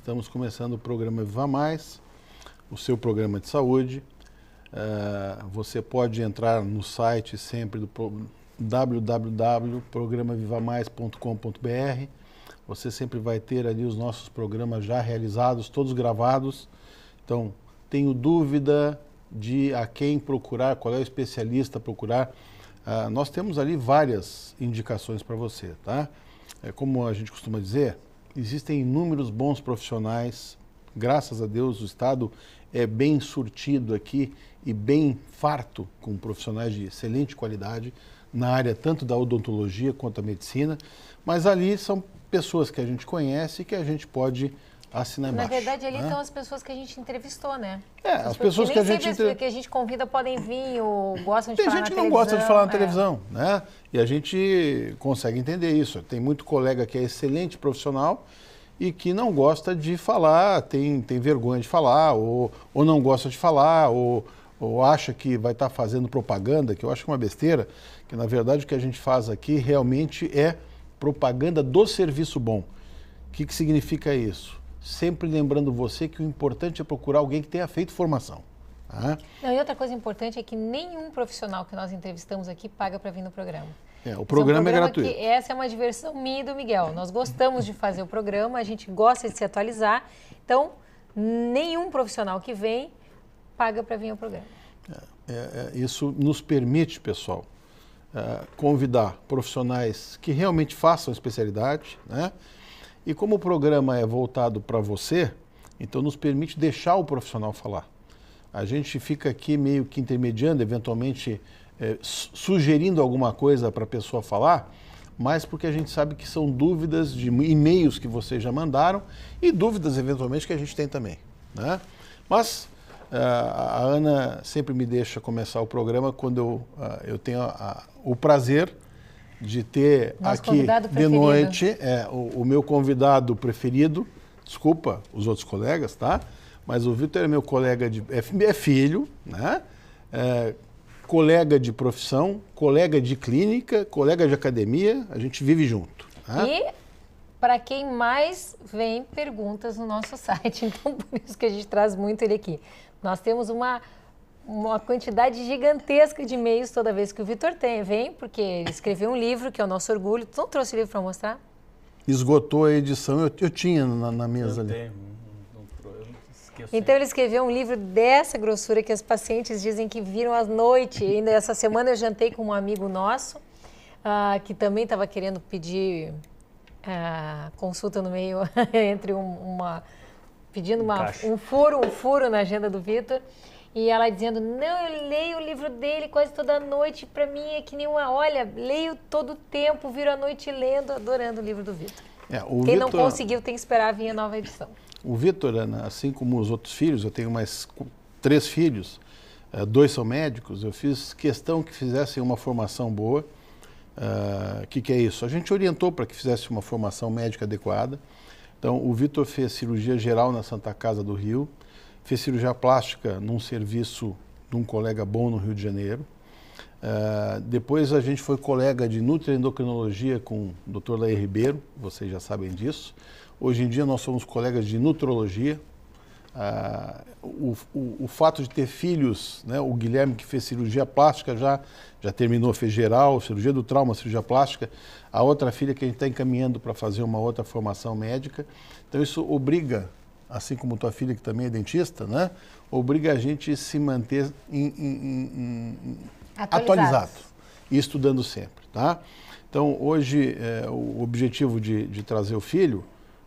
Estamos começando o programa Viva Mais, o seu programa de saúde. Você pode entrar no site sempre do www.programavivamais.com.br. Você sempre vai ter ali os nossos programas já realizados, todos gravados. Então, tenho dúvida de a quem procurar, qual é o especialista a procurar. Nós temos ali várias indicações para você, tá? Como a gente costuma dizer, existem inúmeros bons profissionais. Graças a Deus, o Estado é bem surtido aqui e bem farto com profissionais de excelente qualidade na área tanto da odontologia quanto da medicina, mas ali são pessoas que a gente conhece e que a gente pode assinar embaixo. Na verdade, ali estão as pessoas que a gente entrevistou, né? As pessoas que a gente que a gente convida podem vir ou gostam de falar na televisão. Tem gente que não gosta de falar na televisão, né? E a gente consegue entender isso. Tem muito colega que é excelente profissional e que não gosta de falar, tem vergonha de falar, ou não gosta de falar, ou acha que vai estar fazendo propaganda, que eu acho uma besteira, que na verdade o que a gente faz aqui realmente é propaganda do serviço bom. O que significa isso? Sempre lembrando você que o importante é procurar alguém que tenha feito formação. Tá? Não, e outra coisa importante é que nenhum profissional que nós entrevistamos aqui paga para vir no programa. O programa é gratuito. Essa é uma diversão minha e do Miguel. Nós gostamos de fazer o programa, a gente gosta de se atualizar. Então, nenhum profissional que vem paga para vir ao programa. Isso nos permite, pessoal, convidar profissionais que realmente façam especialidade, né? E como o programa é voltado para você, então nos permite deixar o profissional falar. A gente fica aqui meio que intermediando, eventualmente sugerindo alguma coisa para a pessoa falar, mas porque a gente sabe que são dúvidas de e-mails que vocês já mandaram e dúvidas eventualmente que a gente tem também, né? Mas a Ana sempre me deixa começar o programa quando eu tenho o prazer de ter nosso aqui de preferido. Noite o meu convidado preferido, desculpa os outros colegas, tá? Mas o Vitor é meu colega é filho, né? Colega de profissão, colega de clínica, colega de academia, a gente vive junto. Né? E para quem mais vem perguntas no nosso site, então por isso que a gente traz muito ele aqui. Nós temos uma quantidade gigantesca de e-mails toda vez que o Vitor vem, porque ele escreveu um livro, que é o nosso orgulho. Tu não trouxe o livro para mostrar? Esgotou a edição, eu tinha na mesa ali. Tenho, então ele escreveu um livro dessa grossura que as pacientes dizem que viram à noite. Ainda essa semana eu jantei com um amigo nosso, que também estava querendo pedir consulta no meio, entre pedindo um furo na agenda do Vitor. E ela dizendo, não, eu leio o livro dele quase toda noite, para mim é que nem olha, leio todo o tempo, viro a noite lendo, adorando o livro do Vitor. Quem não conseguiu tem que esperar vir a nova edição. O Vitor, assim como os outros filhos, eu tenho mais 3 filhos, 2 são médicos, eu fiz questão que fizessem uma formação boa. Que é isso? A gente orientou para que fizesse uma formação médica adequada. Então, o Vitor fez cirurgia geral na Santa Casa do Rio, fez cirurgia plástica num serviço de um colega bom no Rio de Janeiro. Depois a gente foi colega de nutroendocrinologia com o Dr. Laí Ribeiro, vocês já sabem disso. Hoje em dia nós somos colegas de nutrologia. O fato de ter filhos, né, o Guilherme que fez cirurgia plástica já terminou, fez geral, cirurgia do trauma, cirurgia plástica. A outra filha que a gente está encaminhando para fazer uma outra formação médica. Então isso obriga, assim como tua filha que também é dentista, né, obriga a gente a se manter atualizado e estudando sempre, tá? Então hoje o objetivo de trazer o filho,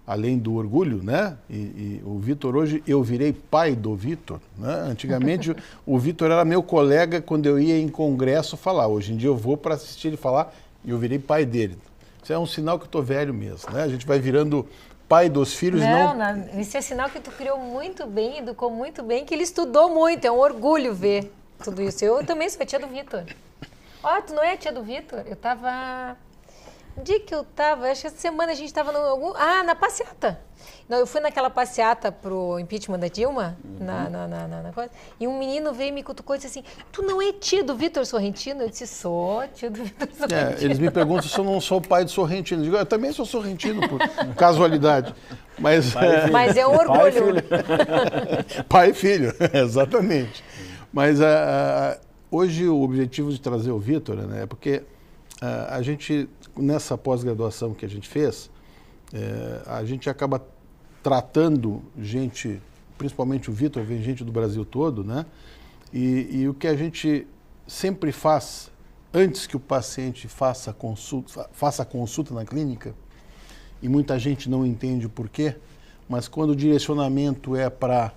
além do orgulho, né? E o Vitor hoje, eu virei pai do Vitor, né? Antigamente o Vitor era meu colega quando eu ia em congresso falar. Hoje em dia eu vou para assistir ele falar e eu virei pai dele. Isso é um sinal que eu estou velho mesmo, né? A gente vai virando pai dos filhos. Isso é sinal que tu criou muito bem, educou muito bem, que ele estudou muito. É um orgulho ver tudo isso. Eu também sou a tia do Vitor. Tu não é a tia do Vitor? Eu estava Um dia que eu tava, acho que essa semana a gente tava na passeata. Não, eu fui naquela passeata pro impeachment da Dilma, na coisa, e um menino veio e me cutucou e disse assim, tu não é tio do Vitor Sorrentino? Eu disse, sou tio do Vitor Sorrentino. Eles me perguntam se eu não sou o pai do Sorrentino. Eu digo, eu também sou Sorrentino, por casualidade. Mas é um orgulho. Pai e filho, exatamente. Mas hoje o objetivo de trazer o Vitor, né, é porque a gente, nessa pós-graduação que a gente fez, a gente acaba tratando gente, principalmente o Vitor, vem gente do Brasil todo, né? E o que a gente sempre faz, antes que o paciente faça a consulta na clínica, e muita gente não entende o porquê, mas quando o direcionamento é para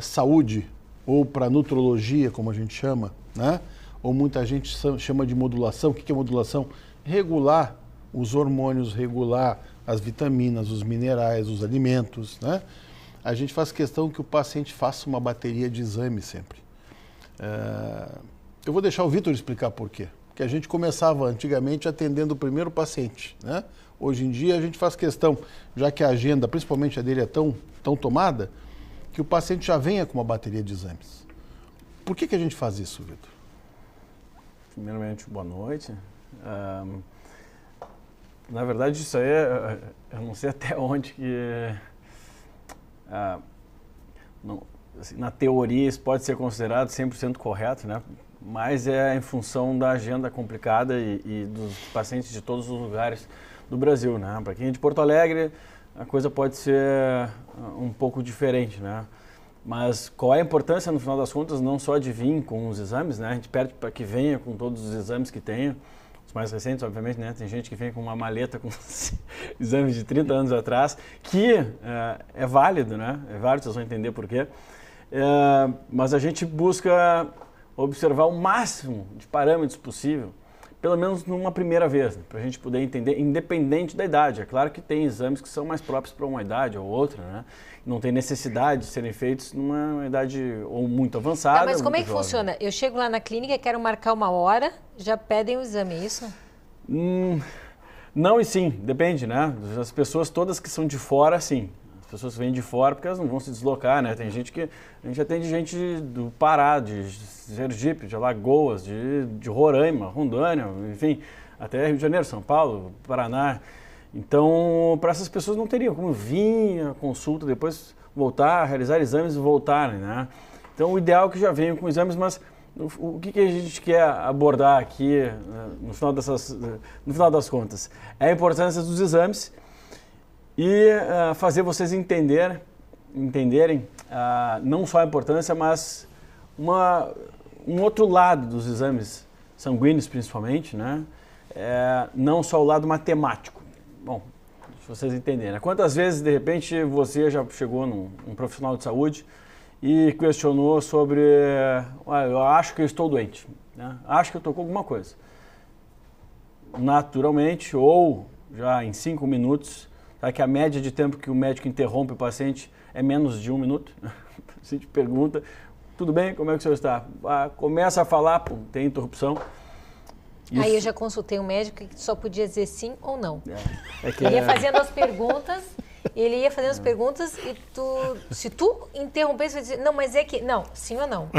saúde ou para nutrologia, como a gente chama, né? Ou muita gente chama de modulação. O que é modulação? Regular os hormônios, regular as vitaminas, os minerais, os alimentos, né? A gente faz questão que o paciente faça uma bateria de exames sempre. Eu vou deixar o Vitor explicar por quê. Porque a gente começava antigamente atendendo o primeiro paciente, né? Hoje em dia a gente faz questão, já que a agenda, principalmente a dele, é tão tomada, que o paciente já venha com uma bateria de exames. Por que a gente faz isso, Vitor? Primeiramente, boa noite. Na verdade, isso aí, eu não sei até onde que... assim, na teoria, isso pode ser considerado 100% correto, né? Mas é em função da agenda complicada e dos pacientes de todos os lugares do Brasil, né? Para quem é de Porto Alegre, a coisa pode ser um pouco diferente, né? Mas qual é a importância, no final das contas, não só de vir com os exames, né? A gente pede para que venha com todos os exames que tenha, os mais recentes, obviamente, né? Tem gente que vem com uma maleta com exames de 30 anos atrás, que é válido, né? É válido, vocês vão entender por quê. Mas a gente busca observar o máximo de parâmetros possível, pelo menos numa primeira vez, né? Para a gente poder entender, independente da idade. É claro que tem exames que são mais próprios para uma idade ou outra, né? Não tem necessidade de serem feitos numa idade ou muito avançada. Mas como é que jovem. funciona? Eu chego lá na clínica, quero marcar uma hora, já pedem o exame, é isso? Não e sim, depende, né? As pessoas todas que são de fora, sim. As pessoas vêm de fora porque elas não vão se deslocar, né? Tem gente que... A gente atende gente do Pará, de Sergipe, de Alagoas, de Roraima, Rondônia, enfim, até Rio de Janeiro, São Paulo, Paraná. Então, para essas pessoas não teria como vir a consulta, depois voltar, realizar exames e voltarem, né? Então, o ideal é que já venham com exames, mas o que a gente quer abordar aqui, no final das contas? É a importância dos exames e fazer vocês entenderem não só a importância, mas um outro lado dos exames sanguíneos, principalmente, né? Não só o lado matemático. Bom, se vocês entenderem. Quantas vezes, de repente, você já chegou num profissional de saúde e questionou sobre, eu acho que eu estou doente, né? Acho que eu estou com alguma coisa. Naturalmente, ou já em 5 minutos, tá, que a média de tempo que o médico interrompe o paciente é menos de 1 minuto. O paciente pergunta, tudo bem, como é que o senhor está? Começa a falar, pum, tem interrupção. Isso. Aí eu já consultei um médico que só podia dizer sim ou não. Ele ia fazendo as perguntas, e se tu interrompesse, você ia dizer, não, mas é que... Não, sim ou não.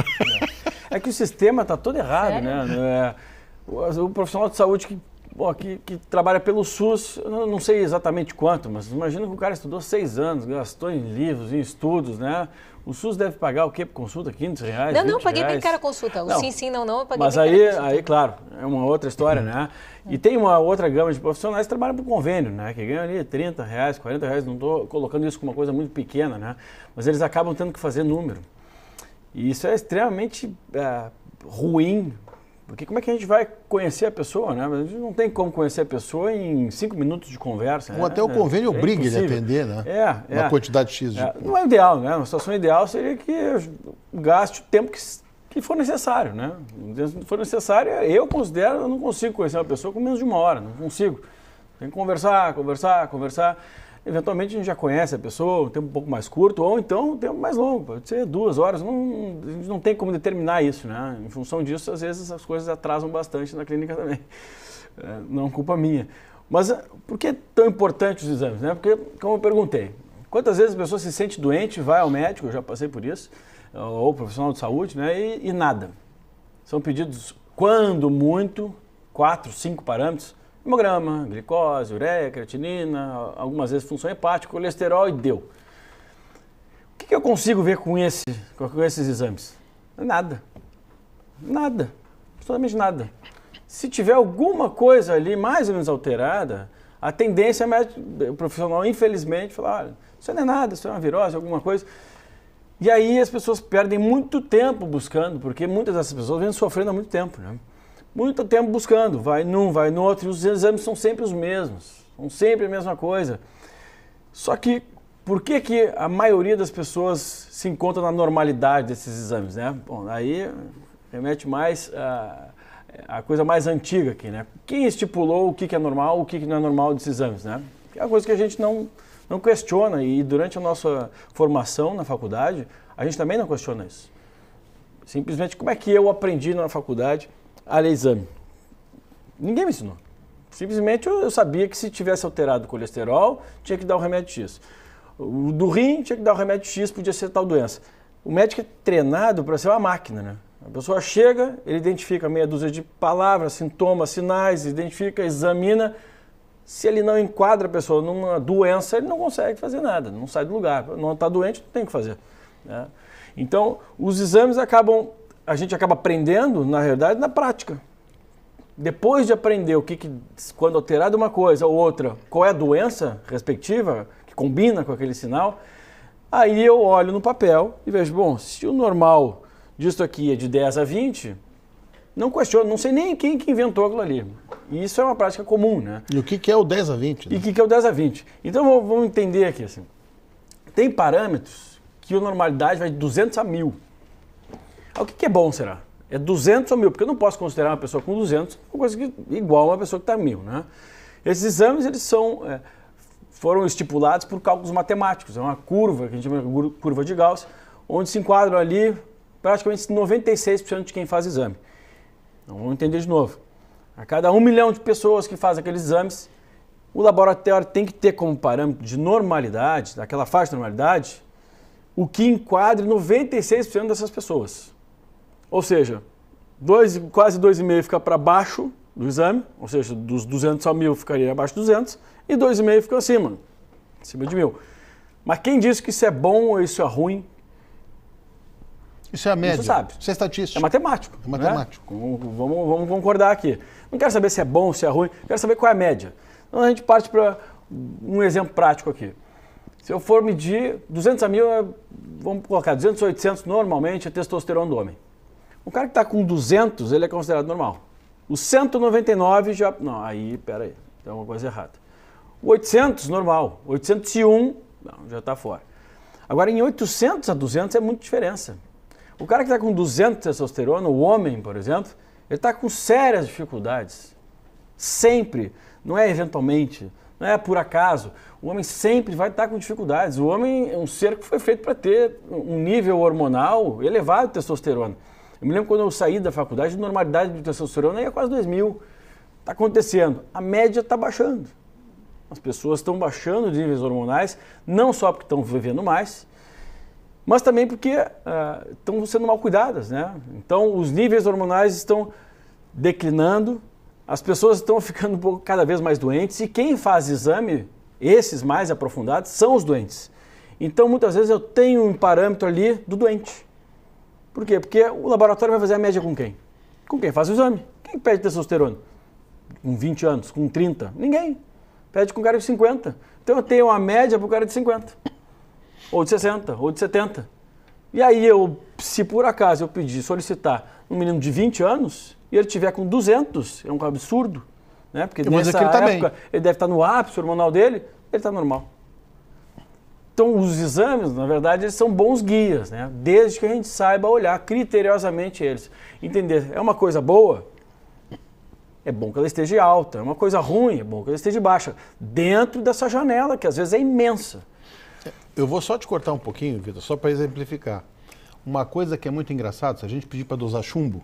É que o sistema está todo errado, sério? Né? O profissional de saúde que trabalha pelo SUS, eu não sei exatamente quanto, mas imagina que o cara estudou 6 anos, gastou em livros, em estudos, né? O SUS deve pagar o quê por consulta? R$15? Não, paguei bem cara a consulta. O sim, não, eu paguei mas bem cara a consulta. Aí, claro, é uma outra história, né? E tem uma outra gama de profissionais que trabalham por convênio, né? Que ganham ali R$30, R$40, não estou colocando isso como uma coisa muito pequena, né? Mas eles acabam tendo que fazer número. E isso é extremamente ruim. Porque como é que a gente vai conhecer a pessoa, né? A gente não tem como conhecer a pessoa em 5 minutos de conversa. Ou até o convênio obriga ele a atender, né? Uma quantidade X. Não é ideal, né? Uma situação ideal seria que gaste o tempo que for necessário, né? Se for necessário, eu não consigo conhecer uma pessoa com menos de 1 hora, não consigo. Tem que conversar. Eventualmente a gente já conhece a pessoa, um tempo um pouco mais curto, ou então um tempo mais longo, pode ser 2 horas, a gente não tem como determinar isso, né? Em função disso, às vezes as coisas atrasam bastante na clínica também, não é culpa minha. Mas por que é tão importante os exames, né? Porque, como eu perguntei, quantas vezes a pessoa se sente doente, vai ao médico, eu já passei por isso, ou profissional de saúde, né? E nada. São pedidos, quando muito, 4, 5 parâmetros, hemograma, glicose, ureia, creatinina, algumas vezes função hepática, colesterol e deu. O que eu consigo ver com esses exames? Nada. Nada. Absolutamente nada. Se tiver alguma coisa ali mais ou menos alterada, a tendência é o profissional, infelizmente, falar, olha, isso não é nada, isso é uma virose, alguma coisa. E aí as pessoas perdem muito tempo buscando, porque muitas dessas pessoas vêm sofrendo há muito tempo, né? Muito tempo buscando, vai num, vai no outro, e os exames são sempre os mesmos, são sempre a mesma coisa. Só que, por que a maioria das pessoas se encontra na normalidade desses exames, né? Bom, aí remete mais a coisa mais antiga aqui, né? Quem estipulou o que é normal, o que não é normal desses exames, né? É uma coisa que a gente não questiona, e durante a nossa formação na faculdade, a gente também não questiona isso. Simplesmente, como é que eu aprendi na faculdade a ler exame? Ninguém me ensinou. Simplesmente eu sabia que se tivesse alterado o colesterol, tinha que dar o remédio X. O do rim, tinha que dar o remédio X, podia ser tal doença. O médico é treinado para ser uma máquina, né? A pessoa chega, ele identifica meia dúzia de palavras, sintomas, sinais, identifica, examina. Se ele não enquadra a pessoa numa doença, ele não consegue fazer nada, não sai do lugar. Não está doente, não tem o que fazer, né? Então, os exames a gente acaba aprendendo, na realidade, na prática. Depois de aprender quando alterada uma coisa ou outra, qual é a doença respectiva, que combina com aquele sinal, aí eu olho no papel e vejo, bom, se o normal disso aqui é de 10 a 20, não questiono, não sei nem quem que inventou aquilo ali. E isso é uma prática comum, né? E o que é o 10 a 20? Né? E o que é o 10 a 20? Então vamos entender aqui, assim. Tem parâmetros que a normalidade vai de 200 a 1000. O que é bom, será? É 200 ou 1000, porque eu não posso considerar uma pessoa com 200 uma coisa igual a uma pessoa que está 1000, né? Esses exames, eles foram estipulados por cálculos matemáticos. É uma curva, que a gente chama de curva de Gauss, onde se enquadram ali praticamente 96% de quem faz exame. Então, vamos entender de novo. A cada 1 milhão de pessoas que fazem aqueles exames, o laboratório tem que ter como parâmetro de normalidade, daquela faixa de normalidade, o que enquadre 96% dessas pessoas. Ou seja, quase 2,5 fica para baixo do exame, ou seja, dos 200 a 1000 ficaria abaixo de 200, e 2,5 fica acima de 1000. Mas quem disse que isso é bom ou isso é ruim? Isso é a média. Isso sabe. Isso é estatística. É matemático. É matemático. Né? Vamos concordar aqui. Não quero saber se é bom ou se é ruim, quero saber qual é a média. Então a gente parte para um exemplo prático aqui. Se eu for medir 200 a 1000, vamos colocar 200 a 800 normalmente é testosterona do homem. O cara que está com 200, ele é considerado normal. O 199 já... Não, aí, peraí, tem uma coisa errada. O 800, normal. 801, não, já está fora. Agora, em 800 a 200 é muita diferença. O cara que está com 200 de testosterona, o homem, por exemplo, ele está com sérias dificuldades. Sempre. Não é eventualmente, não é por acaso. O homem sempre vai estar com dificuldades. O homem é um ser que foi feito para ter um nível hormonal elevado de testosterona. Eu me lembro quando eu saí da faculdade, a normalidade de testosterona ia quase 2.000. Está acontecendo. A média está baixando. As pessoas estão baixando os níveis hormonais, não só porque estão vivendo mais, mas também porque estão sendo mal cuidadas, né? Então, os níveis hormonais estão declinando, as pessoas estão ficando cada vez mais doentes, e quem faz exame, esses mais aprofundados, são os doentes. Então, muitas vezes eu tenho um parâmetro ali do doente. Por quê? Porque o laboratório vai fazer a média com quem? Com quem faz o exame. Quem pede testosterona? Com 20 anos, com 30? Ninguém. Pede com o cara de 50. Então eu tenho uma média para o cara de 50. Ou de 60, ou de 70. E aí se por acaso eu pedir, solicitar um menino de 20 anos, e ele tiver com 200, é um absurdo, né? Porque nessa época ele deve estar no ápice hormonal dele, ele está normal. Então os exames, na verdade, eles são bons guias, né? Desde que a gente saiba olhar criteriosamente eles. Entender, é uma coisa boa? É bom que ela esteja alta. É uma coisa ruim? É bom que ela esteja baixa. Dentro dessa janela, que às vezes é imensa. Eu vou só te cortar um pouquinho, Vitor, só para exemplificar. Uma coisa que é muito engraçada, se a gente pedir para dosar chumbo,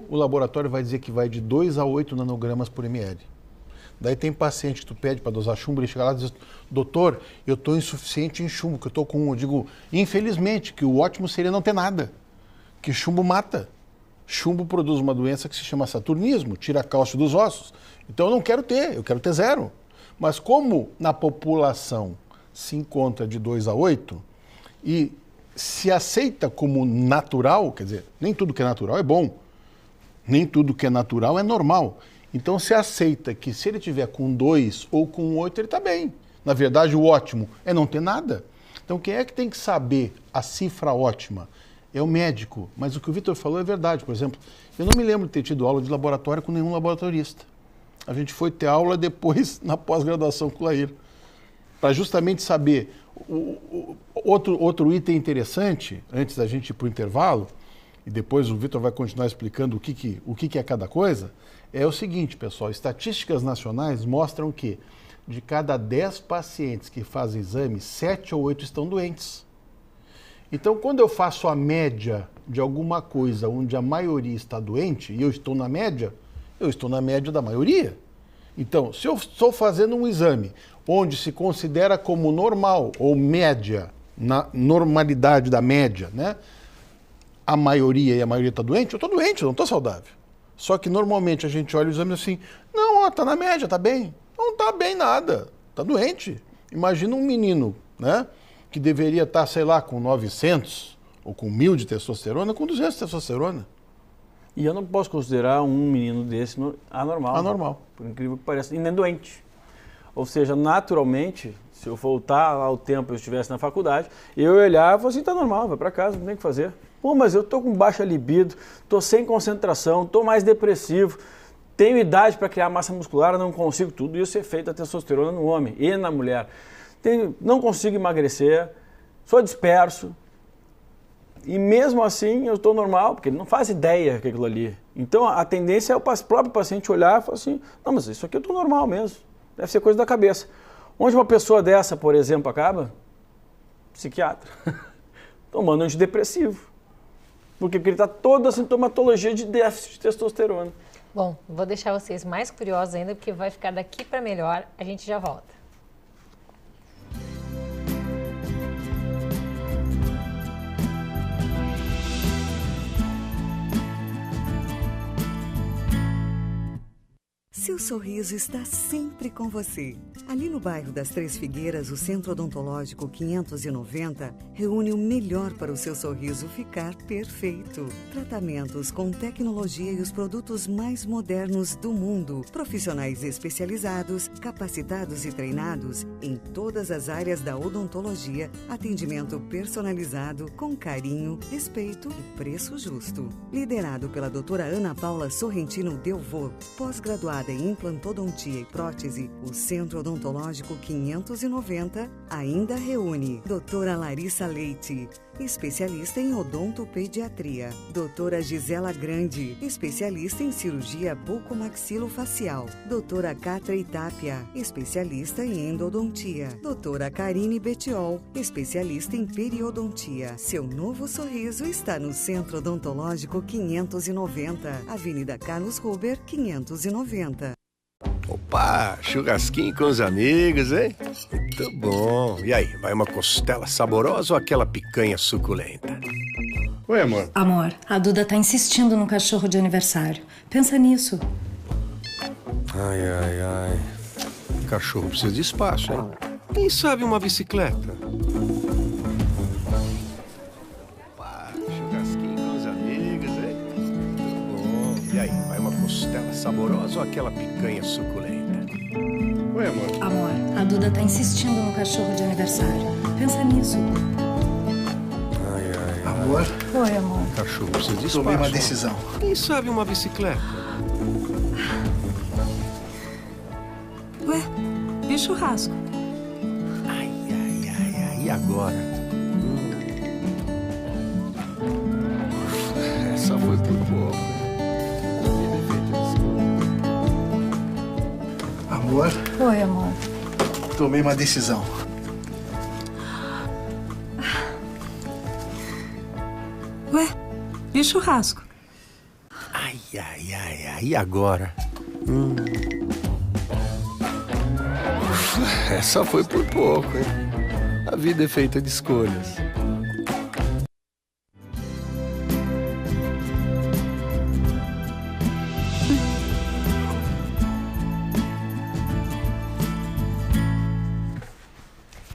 o laboratório vai dizer que vai de 2 a 8 nanogramas por ml. Daí tem paciente que tu pede para dosar chumbo, ele chega lá e diz, doutor, eu estou insuficiente em chumbo, que eu estou com... Eu digo, infelizmente, que o ótimo seria não ter nada, que chumbo mata. Chumbo produz uma doença que se chama saturnismo, tira cálcio dos ossos. Então eu não quero ter, eu quero ter 0. Mas como na população se encontra de 2 a 8 e se aceita como natural, quer dizer, nem tudo que é natural é bom, nem tudo que é natural é normal. Então se aceita que se ele tiver com 2 ou com 8, ele está bem. Na verdade, o ótimo é não ter nada. Então quem é que tem que saber a cifra ótima? É o médico. Mas o que o Vitor falou é verdade. Por exemplo, eu não me lembro de ter tido aula de laboratório com nenhum laboratorista. A gente foi ter aula depois, na pós-graduação com o Lair, para justamente saber. Outro item interessante, antes da gente ir para o intervalo, e depois o Vitor vai continuar explicando o que é cada coisa, é o seguinte, pessoal, estatísticas nacionais mostram que de cada 10 pacientes que fazem exame, 7 ou 8 estão doentes. Então, quando eu faço a média de alguma coisa onde a maioria está doente, e eu estou na média, eu estou na média da maioria. Então, se eu estou fazendo um exame onde se considera como normal ou média, na normalidade da média, né? A maioria está doente, eu estou doente, eu não estou saudável. Só que normalmente a gente olha o exame assim, não, está na média, está bem. Não está bem nada, está doente. Imagina um menino, né? Que deveria estar, sei lá, com 900 ou com 1000 de testosterona, com 200 de testosterona. E eu não posso considerar um menino desse anormal. Anormal. Né? Por incrível que pareça, e nem doente. Ou seja, naturalmente, se eu voltar ao tempo e eu estivesse na faculdade, eu olhar e falar assim, tá normal, vai para casa, não tem o que fazer. Pô, mas eu tô com baixa libido, tô sem concentração, tô mais depressivo, tenho idade para criar massa muscular, não consigo tudo isso é feito a testosterona no homem e na mulher. Não consigo emagrecer, sou disperso. E mesmo assim eu estou normal, porque ele não faz ideia que aquilo ali. Então a tendência é o próprio paciente olhar e falar assim, não, mas isso aqui eu estou normal mesmo, deve ser coisa da cabeça. Onde uma pessoa dessa, por exemplo, acaba? Psiquiatra, tomando antidepressivo. Porque ele está toda a sintomatologia de déficit de testosterona. Bom, vou deixar vocês mais curiosos ainda, porque vai ficar daqui para melhor, a gente já volta. Seu sorriso está sempre com você. Ali no bairro das Três Figueiras, o Centro Odontológico 590 reúne o melhor para o seu sorriso ficar perfeito. Tratamentos com tecnologia e os produtos mais modernos do mundo. Profissionais especializados, capacitados e treinados em todas as áreas da odontologia. Atendimento personalizado, com carinho, respeito e preço justo. Liderado pela doutora Ana Paula Sorrentino Delvaux, pós-graduada em implantodontia e prótese, o Centro Odontológico 590 ainda reúne doutora Larissa Leite, especialista em odontopediatria, doutora Gisela Grande, especialista em cirurgia bucomaxilofacial, doutora Catra Itápia, especialista em endodontia, doutora Karine Betiol, especialista em periodontia. Seu novo sorriso está no Centro Odontológico 590, Avenida Carlos Ruber, 590. Opa, churrasquinho com os amigos, hein? Muito bom. E aí, vai uma costela saborosa ou aquela picanha suculenta? Oi, amor. Amor, a Duda tá insistindo no cachorro de aniversário. Pensa nisso. Ai. Cachorro precisa de espaço, hein? Quem sabe uma bicicleta? Opa, churrasquinho com os amigos, hein? Muito bom. E aí, vai uma costela saborosa ou aquela picanha suculenta? Oi, amor. Amor, a Duda tá insistindo no cachorro de aniversário. Pensa nisso. Ai. Amor, Oi, amor. Cachorro precisa de espaço. tomei uma decisão. Quem sabe uma bicicleta? Ué, e churrasco? Ai. E agora? Essa foi por pouco. Amor, Oi, amor. tomei uma decisão. Ué, e churrasco? Ai. E agora? Essa foi por pouco, hein? A vida é feita de escolhas.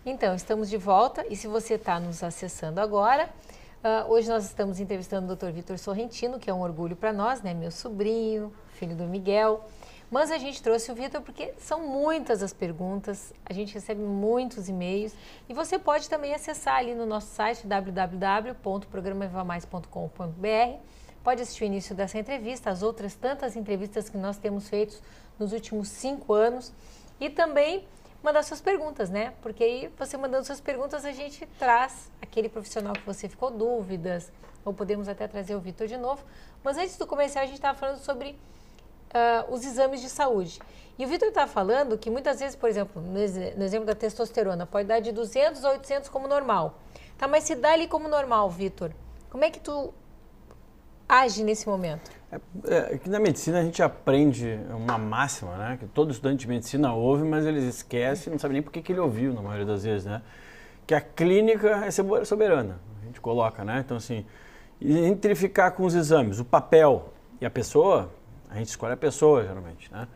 Então, estamos de volta e se você está nos acessando agora, hoje nós estamos entrevistando o Dr. Vitor Sorrentino, que é um orgulho para nós, né? Meu sobrinho, filho do Miguel. Mas a gente trouxe o Vitor porque são muitas as perguntas, a gente recebe muitos e-mails e você pode também acessar ali no nosso site www.programavivamais.com.br. Pode assistir o início dessa entrevista, as outras tantas entrevistas que nós temos feito nos últimos 5 anos e também mandar suas perguntas, né? Porque aí você mandando suas perguntas a gente traz aquele profissional que você ficou dúvidas ou podemos até trazer o Vitor de novo. Mas antes do comercial a gente estava falando sobre os exames de saúde. E o Vitor está falando que muitas vezes, por exemplo, no exemplo da testosterona, pode dar de 200 a 800 como normal. Tá, mas se dá ali como normal, Vitor, como é que tu age nesse momento? Que na medicina a gente aprende uma máxima, né? Que todo estudante de medicina ouve, mas eles esquecem, não sabe nem por que ele ouviu na maioria das vezes, né? Que a clínica é soberana, a gente coloca, né? Então assim, entre ficar com os exames, o papel e a pessoa, a gente escolhe a pessoa, geralmente, né?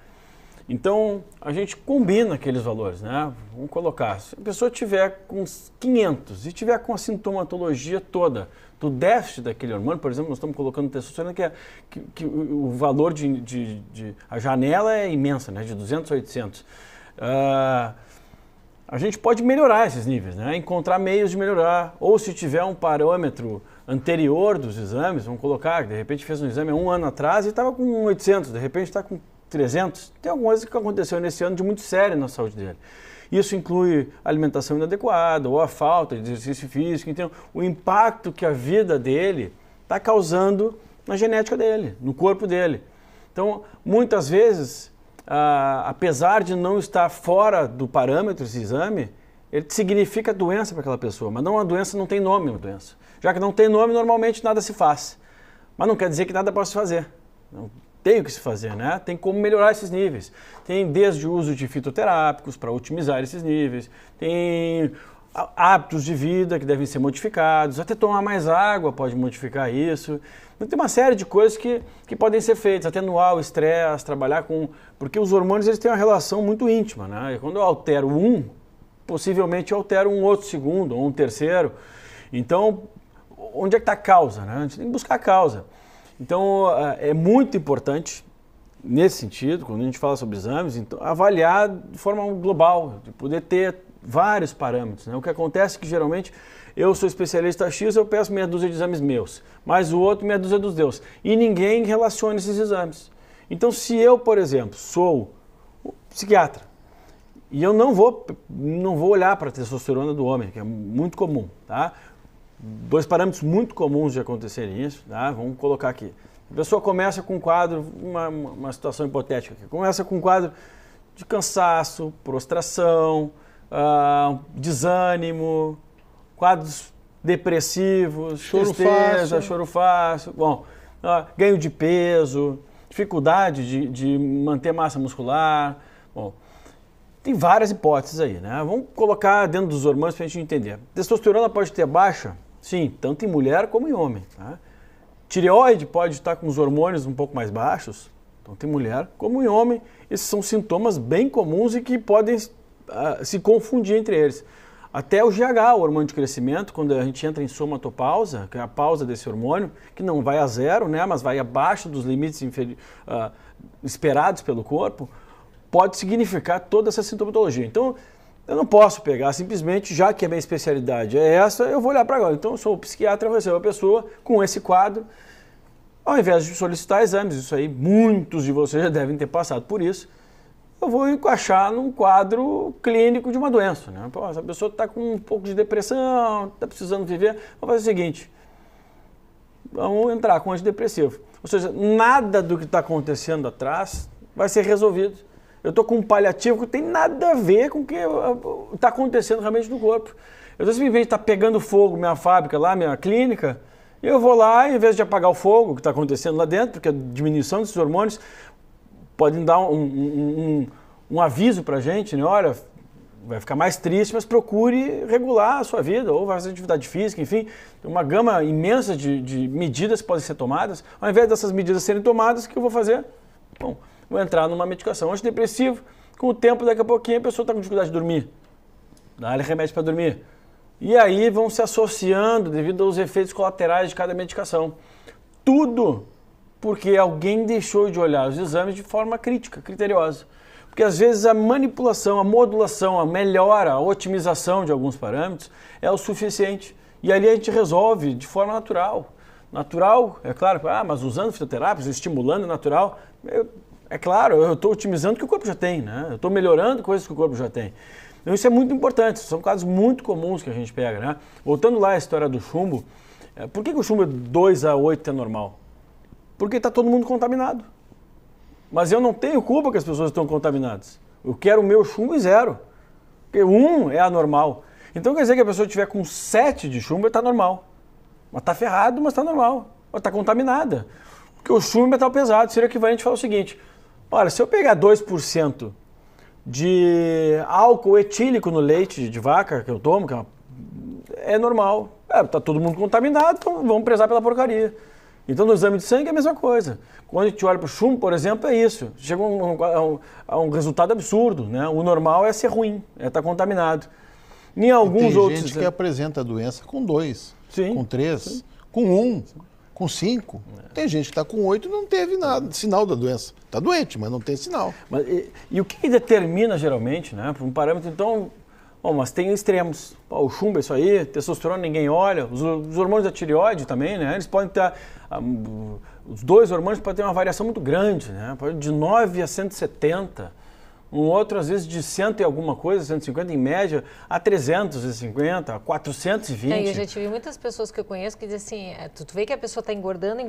Então, a gente combina aqueles valores, né? Vamos colocar, se a pessoa tiver com 500 e tiver com a sintomatologia toda do déficit daquele hormônio, por exemplo, nós estamos colocando testosterona, que o valor a janela é imensa, né? De 200 a 800. A gente pode melhorar esses níveis, né? Encontrar meios de melhorar, ou se tiver um parâmetro anterior dos exames, vamos colocar, de repente fez um exame há 1 ano atrás e estava com 800, de repente está com 300. Tem alguma coisa que aconteceu nesse ano de muito sério na saúde dele. Isso inclui alimentação inadequada ou a falta de exercício físico. Então, o impacto que a vida dele está causando na genética dele, no corpo dele. Então, muitas vezes, apesar de não estar fora do parâmetro esse exame, ele significa doença para aquela pessoa, mas não, a doença não tem nome, uma doença. Já que não tem nome, normalmente nada se faz. Mas não quer dizer que nada possa se fazer. Não tem o que se fazer, né? Tem como melhorar esses níveis. Tem desde o uso de fitoterápicos para otimizar esses níveis, tem hábitos de vida que devem ser modificados, até tomar mais água pode modificar isso. Então, tem uma série de coisas que podem ser feitas, atenuar o estresse, trabalhar com... Porque os hormônios eles têm uma relação muito íntima, né? E quando eu altero um, possivelmente eu altero um outro segundo ou um terceiro. Então, onde é que está a causa, né? A gente tem que buscar a causa. Então, é muito importante, nesse sentido, quando a gente fala sobre exames, então, avaliar de forma global, de poder ter vários parâmetros, né? O que acontece é que, geralmente, eu sou especialista X, eu peço meia dúzia de exames meus, mas o outro meia dúzia dos deus. E ninguém relaciona esses exames. Então, se eu, por exemplo, sou psiquiatra, e eu não vou olhar para a testosterona do homem, que é muito comum, tá? 2 parâmetros muito comuns de acontecerem isso, tá? Vamos colocar aqui. A pessoa começa com um quadro, uma situação hipotética aqui, começa com um quadro de cansaço, prostração, desânimo, quadros depressivos, tristeza, choro fácil, bom, ganho de peso, dificuldade de manter massa muscular, bom, tem várias hipóteses aí, né? Vamos colocar dentro dos hormônios para a gente entender. Testosterona pode ter baixa? Sim, tanto em mulher como em homem. Tá? Tireoide pode estar com os hormônios um pouco mais baixos, tanto em mulher como em homem. Esses são sintomas bem comuns e que podem se confundir entre eles. Até o GH, o hormônio de crescimento, quando a gente entra em somatopausa, que é a pausa desse hormônio, que não vai a zero, né, mas vai abaixo dos limites esperados pelo corpo, pode significar toda essa sintomatologia. Então, eu não posso pegar simplesmente, já que a minha especialidade é essa, eu vou olhar para agora. Então, eu sou psiquiatra, eu recebo a pessoa com esse quadro, ao invés de solicitar exames, isso aí, muitos de vocês já devem ter passado por isso, eu vou encaixar num quadro clínico de uma doença. Né? Pô, essa pessoa está com um pouco de depressão, está precisando viver, vamos fazer o seguinte, vamos entrar com antidepressivo. Ou seja, nada do que está acontecendo atrás vai ser resolvido. Eu estou com um paliativo que não tem nada a ver com o que está acontecendo realmente no corpo. Eu estou simplesmente pegando fogo minha fábrica lá, minha clínica, e eu vou lá, em vez de apagar o fogo que está acontecendo lá dentro, porque a diminuição desses hormônios podem dar um aviso para a gente, né? Olha, vai ficar mais triste, mas procure regular a sua vida, ou fazer atividade física, enfim, tem uma gama imensa de medidas que podem ser tomadas. Ao invés dessas medidas serem tomadas, o que eu vou fazer? Bom, vou entrar numa medicação antidepressivo, com o tempo, daqui a pouquinho, a pessoa está com dificuldade de dormir, dá-lhe remédio para dormir. E aí vão se associando devido aos efeitos colaterais de cada medicação. Tudo porque alguém deixou de olhar os exames de forma crítica, criteriosa. Porque às vezes a manipulação, a modulação, a melhora, a otimização de alguns parâmetros é o suficiente. E ali a gente resolve de forma natural. Natural, é claro, mas usando fitoterápicos, estimulando natural, é claro, eu estou otimizando o que o corpo já tem, né? Eu estou melhorando coisas que o corpo já tem. Então isso é muito importante, são casos muito comuns que a gente pega, né? Voltando lá à história do chumbo, por que o chumbo 2 a 8 é normal? Porque está todo mundo contaminado. Mas eu não tenho culpa que as pessoas estão contaminadas. Eu quero o meu chumbo em 0. Porque 1 é anormal. Então quer dizer que a pessoa estiver com 7 de chumbo, está normal. Mas está ferrado, mas está normal. Mas está contaminada. Porque o chumbo é metal pesado. Seria equivalente a falar o seguinte: olha, se eu pegar 2% de álcool etílico no leite de vaca que eu tomo, que é normal. Está todo mundo contaminado, então vamos prezar pela porcaria. Então, no exame de sangue é a mesma coisa. Quando a gente olha para o chumbo, por exemplo, é isso. Chega a um resultado absurdo, né? O normal é ser ruim, é estar contaminado. Em alguns outros... Tem gente que apresenta a doença com 2, com 3, com 1, com 5. Tem gente que está com 8 e não teve nada, sinal da doença. Está doente, mas não tem sinal. Mas, e o que determina, geralmente, né? Por um parâmetro, então... Bom, mas tem extremos. O chumbo é isso aí, testosterona ninguém olha, os hormônios da tireoide também, né? Eles podem ter... Os 2 hormônios podem ter uma variação muito grande, né? Pode de 9 a 170. Um outro, às vezes, de 100 e alguma coisa, 150 em média, a 350, a 420. Eu já tive muitas pessoas que eu conheço que dizem assim, tu vê que a pessoa está engordando,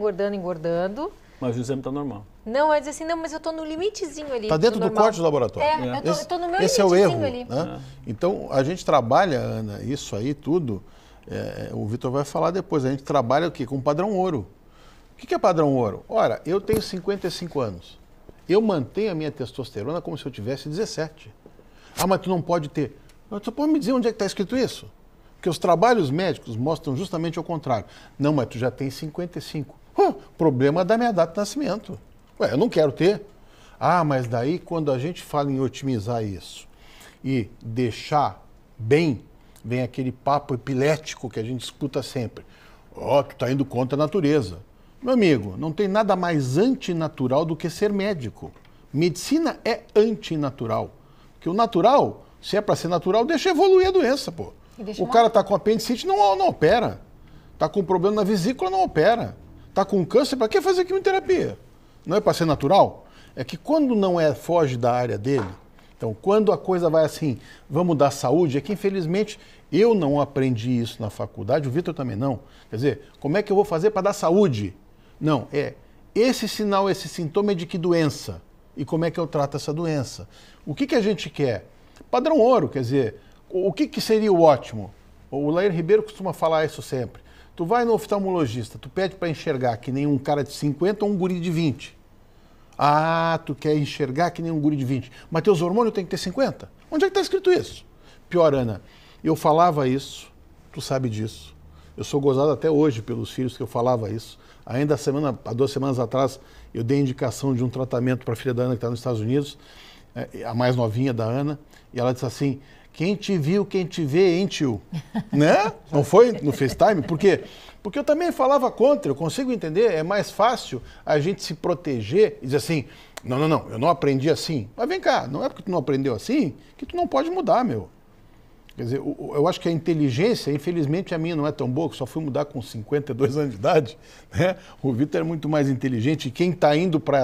mas o exame está normal. Não, vai dizer assim, não, mas eu estou no limitezinho ali. Está dentro do corte do laboratório. Eu estou no meu esse limitezinho é o erro, ali. Né? Então, a gente trabalha, Ana, isso aí tudo, o Vitor vai falar depois, a gente trabalha o quê? Com padrão ouro. O que é padrão ouro? Ora, eu tenho 55 anos. Eu mantenho a minha testosterona como se eu tivesse 17. Mas tu não pode ter. Tu pode me dizer onde é que está escrito isso? Porque os trabalhos médicos mostram justamente o contrário. Não, mas tu já tem 55. Problema da minha data de nascimento. Eu não quero ter. Mas daí quando a gente fala em otimizar isso e deixar bem, vem aquele papo epilético que a gente escuta sempre. Tu está indo contra a natureza. Meu amigo, não tem nada mais antinatural do que ser médico. Medicina é antinatural. Porque o natural, se é para ser natural, deixa evoluir a doença, pô. O cara está com apendicite, não opera. Está com problema na vesícula, não opera. Está com câncer, para que fazer quimioterapia? Não é para ser natural? É que quando não foge da área dele, então quando a coisa vai assim, vamos dar saúde, é que infelizmente eu não aprendi isso na faculdade, o Vitor também não. Quer dizer, como é que eu vou fazer para dar saúde? Não, esse sinal, esse sintoma é de que doença? E como é que eu trato essa doença? O que a gente quer? Padrão ouro, quer dizer, o que seria o ótimo? O Lair Ribeiro costuma falar isso sempre. Tu vai no oftalmologista, tu pede para enxergar que nem um cara de 50 ou um guri de 20. Tu quer enxergar que nem um guri de 20. Mas teus hormônios tem que ter 50? Onde é que está escrito isso? Pior, Ana, eu falava isso, tu sabe disso. Eu sou gozado até hoje pelos filhos que eu falava isso. Ainda há 2 semanas atrás, eu dei indicação de um tratamento para a filha da Ana que está nos Estados Unidos, a mais novinha da Ana, e ela disse assim, quem te viu, quem te vê, hein, tio? Né? Não foi no FaceTime? Por quê? Porque eu também falava contra, eu consigo entender, é mais fácil a gente se proteger e dizer assim, não, eu não aprendi assim. Mas vem cá, não é porque tu não aprendeu assim que tu não pode mudar, meu. Quer dizer, eu acho que a inteligência, infelizmente a minha não é tão boa, que só fui mudar com 52 anos de idade, né? O Vitor é muito mais inteligente e quem está indo para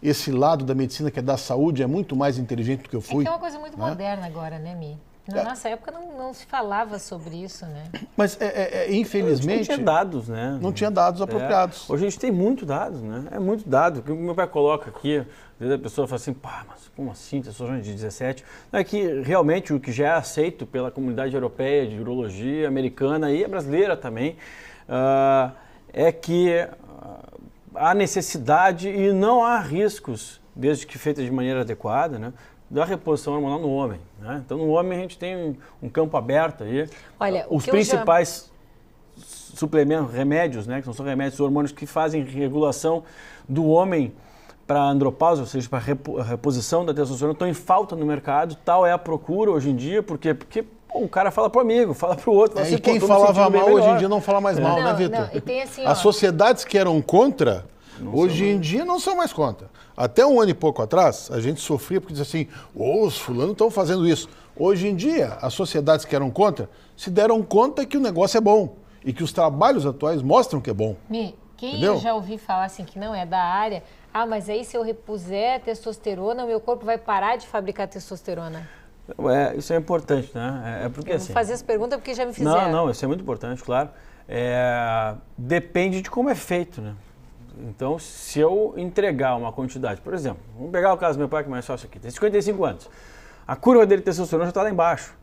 esse lado da medicina que é da saúde é muito mais inteligente do que eu fui. É que é uma coisa muito moderna agora, né, Mi? Na nossa época não se falava sobre isso, né? Mas, infelizmente... Não tinha dados, né? Não tinha dados apropriados. Hoje a gente tem muito dados, né? É muito dado. O que o meu pai coloca aqui, às vezes a pessoa fala assim, mas como assim, testosterona de 17? Não, é que realmente o que já é aceito pela comunidade europeia de urologia, americana e a brasileira também, é que há necessidade e não há riscos, desde que feita de maneira adequada, né? da reposição hormonal no homem, né? Então, no homem a gente tem um campo aberto aí. Olha, os principais suplementos, remédios, né? Que não são remédios, hormônios que fazem regulação do homem para andropausa, ou seja, para a reposição da testosterona, estão em falta no mercado. Tal é a procura hoje em dia, porque o cara fala pro amigo, fala pro outro. Fala assim, e quem falava mal hoje em dia não fala mais mal, né, Vitor? E tem assim, as sociedades que eram contra, hoje em dia não são mais contra. Até um ano e pouco atrás, a gente sofria porque dizia assim, os fulanos estão fazendo isso. Hoje em dia, as sociedades que eram contra se deram conta que o negócio é bom e que os trabalhos atuais mostram que é bom. Quem eu já ouvi falar assim que não é da área, mas aí se eu repuser testosterona, o meu corpo vai parar de fabricar testosterona. Isso é importante, né? Porque, eu vou fazer essa pergunta porque já me fizeram. Não, isso é muito importante, claro. Depende de como é feito, né? Então, se eu entregar uma quantidade, por exemplo, vamos pegar o caso do meu pai, que é mais fácil aqui, tem 55 anos. A curva dele de testosterona já está lá embaixo.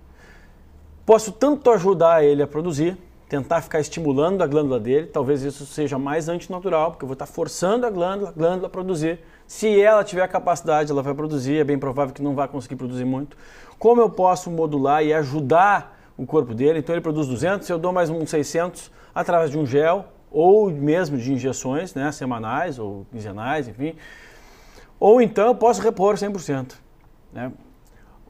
Posso tanto ajudar ele a produzir, tentar ficar estimulando a glândula dele, talvez isso seja mais antinatural, porque eu vou estar forçando a glândula a produzir. Se ela tiver a capacidade, ela vai produzir, é bem provável que não vai conseguir produzir muito. Como eu posso modular e ajudar o corpo dele? Então ele produz 200, eu dou mais uns 600 através de um gel, ou mesmo de injeções, né, semanais ou quinzenais, enfim. Ou então eu posso repor 100%. Né?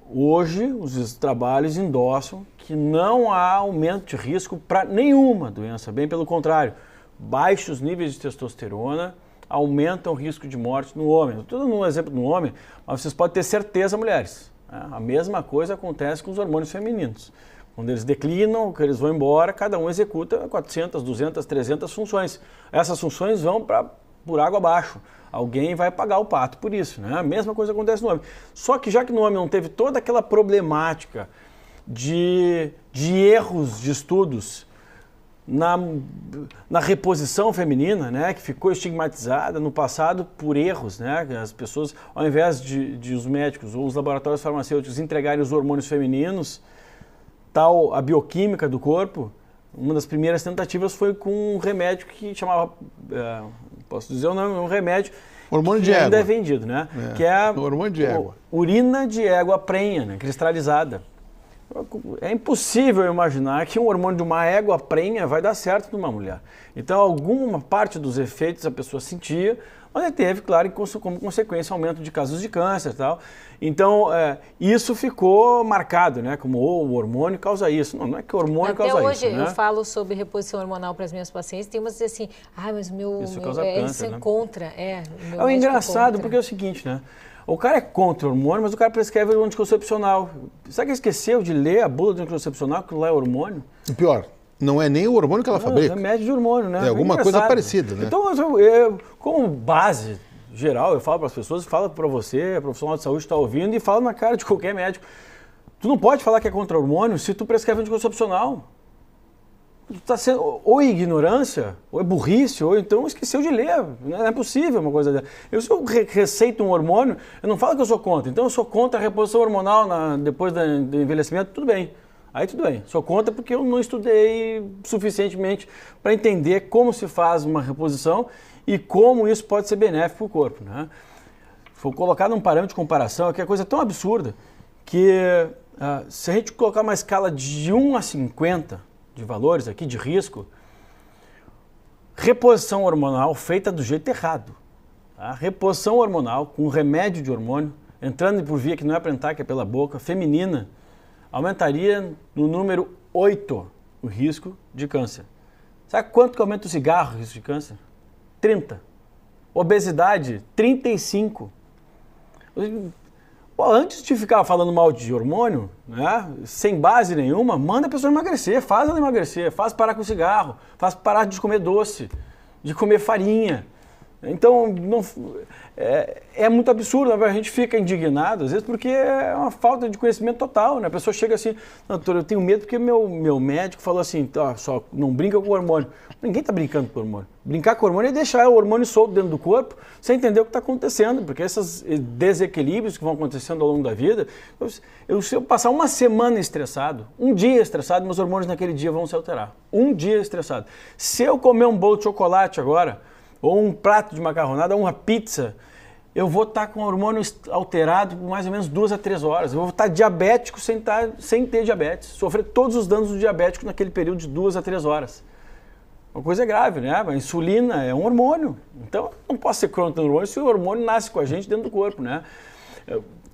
Hoje, os trabalhos endossam que não há aumento de risco para nenhuma doença, bem pelo contrário. Baixos níveis de testosterona aumentam o risco de morte no homem. Estou dando um exemplo no homem, mas vocês podem ter certeza, mulheres. Né? A mesma coisa acontece com os hormônios femininos. Quando eles declinam, que eles vão embora, cada um executa 400, 200, 300 funções. Essas funções vão por água abaixo. Alguém vai pagar o pato por isso, né? A mesma coisa acontece no homem. Só que já que no homem não teve toda aquela problemática de erros de estudos na reposição feminina, né, que ficou estigmatizada no passado por erros, né, que as pessoas, ao invés de os médicos ou os laboratórios farmacêuticos entregarem os hormônios femininos, tal a bioquímica do corpo, uma das primeiras tentativas foi com um remédio que chamava, posso dizer o nome, um remédio hormônio de égua. Ainda é égua. vendido, né? Que é a hormônio de égua. Urina de égua prenha, né, cristalizada. É impossível imaginar que um hormônio de uma égua prenha vai dar certo numa mulher. Então, alguma parte dos efeitos a pessoa sentia, mas teve, claro, como consequência, aumento de casos de câncer e tal. Então, isso ficou marcado, né? Como o hormônio causa isso. Não é que o hormônio causa isso. Até hoje eu falo sobre reposição hormonal para as minhas pacientes, tem umas que dizem assim, mas isso causa câncer, isso é né? Contra. É engraçado, porque é o seguinte, né? O cara é contra o hormônio, mas o cara prescreve o anticoncepcional. Será que ele esqueceu de ler a bula do anticoncepcional, que lá é hormônio? E pior, não é nem o hormônio que ela fabrica. É remédio de hormônio, né? É alguma coisa parecida, né? Então, eu, como base geral, eu falo para as pessoas, falo para você, profissional de saúde está ouvindo, e falo na cara de qualquer médico. Tu não pode falar que é contra o hormônio se tu prescreve anticoncepcional. Está sendo ou ignorância, ou é burrice, ou então esqueceu de ler. Não é possível uma coisa dessa. Se eu receito um hormônio, eu não falo que eu sou contra. Então eu sou contra a reposição hormonal depois do envelhecimento, tudo bem. Aí tudo bem. Sou contra porque eu não estudei suficientemente para entender como se faz uma reposição e como isso pode ser benéfico para o corpo. Né? Vou colocar num parâmetro de comparação, que é coisa tão absurda, que se a gente colocar uma escala de 1 a 50, de valores aqui, de risco, reposição hormonal feita do jeito errado. Tá? Reposição hormonal com remédio de hormônio, entrando por via que não é para entrar, que é pela boca, feminina, aumentaria no número 8 o risco de câncer. Sabe quanto que aumenta o cigarro o risco de câncer? 30. Obesidade, 35. Antes de ficar falando mal de hormônio, né, sem base nenhuma, manda a pessoa emagrecer, faz ela emagrecer, faz parar com o cigarro, faz parar de comer doce, de comer farinha. Então, é muito absurdo, a gente fica indignado, às vezes, porque é uma falta de conhecimento total, né? A pessoa chega assim, doutor, eu tenho medo porque meu médico falou assim, só não brinca com o hormônio. Ninguém está brincando com o hormônio. Brincar com o hormônio é deixar o hormônio solto dentro do corpo, sem entender o que está acontecendo, porque esses desequilíbrios que vão acontecendo ao longo da vida, se eu passar uma semana estressado, um dia estressado, meus hormônios naquele dia vão se alterar. Um dia estressado. Se eu comer um bolo de chocolate agora, ou um prato de macarronada, ou uma pizza, eu vou estar com o hormônio alterado por mais ou menos 2 a 3 horas. Eu vou estar diabético sem ter diabetes. Sofrer todos os danos do diabético naquele período de 2 a 3 horas. Uma coisa grave, né? A insulina é um hormônio. Então, não posso ser crônico do hormônio se o hormônio nasce com a gente dentro do corpo, né?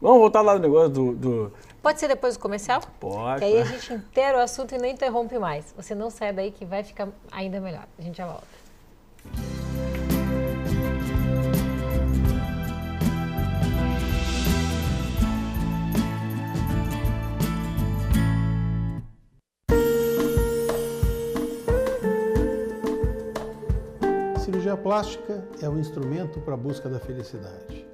Vamos voltar lá no negócio do... Pode ser depois do comercial? Pode. Que aí a gente inteira o assunto e não interrompe mais. Você não sai daí que vai ficar ainda melhor. A gente já volta. Cirurgia plástica é um instrumento para a busca da felicidade.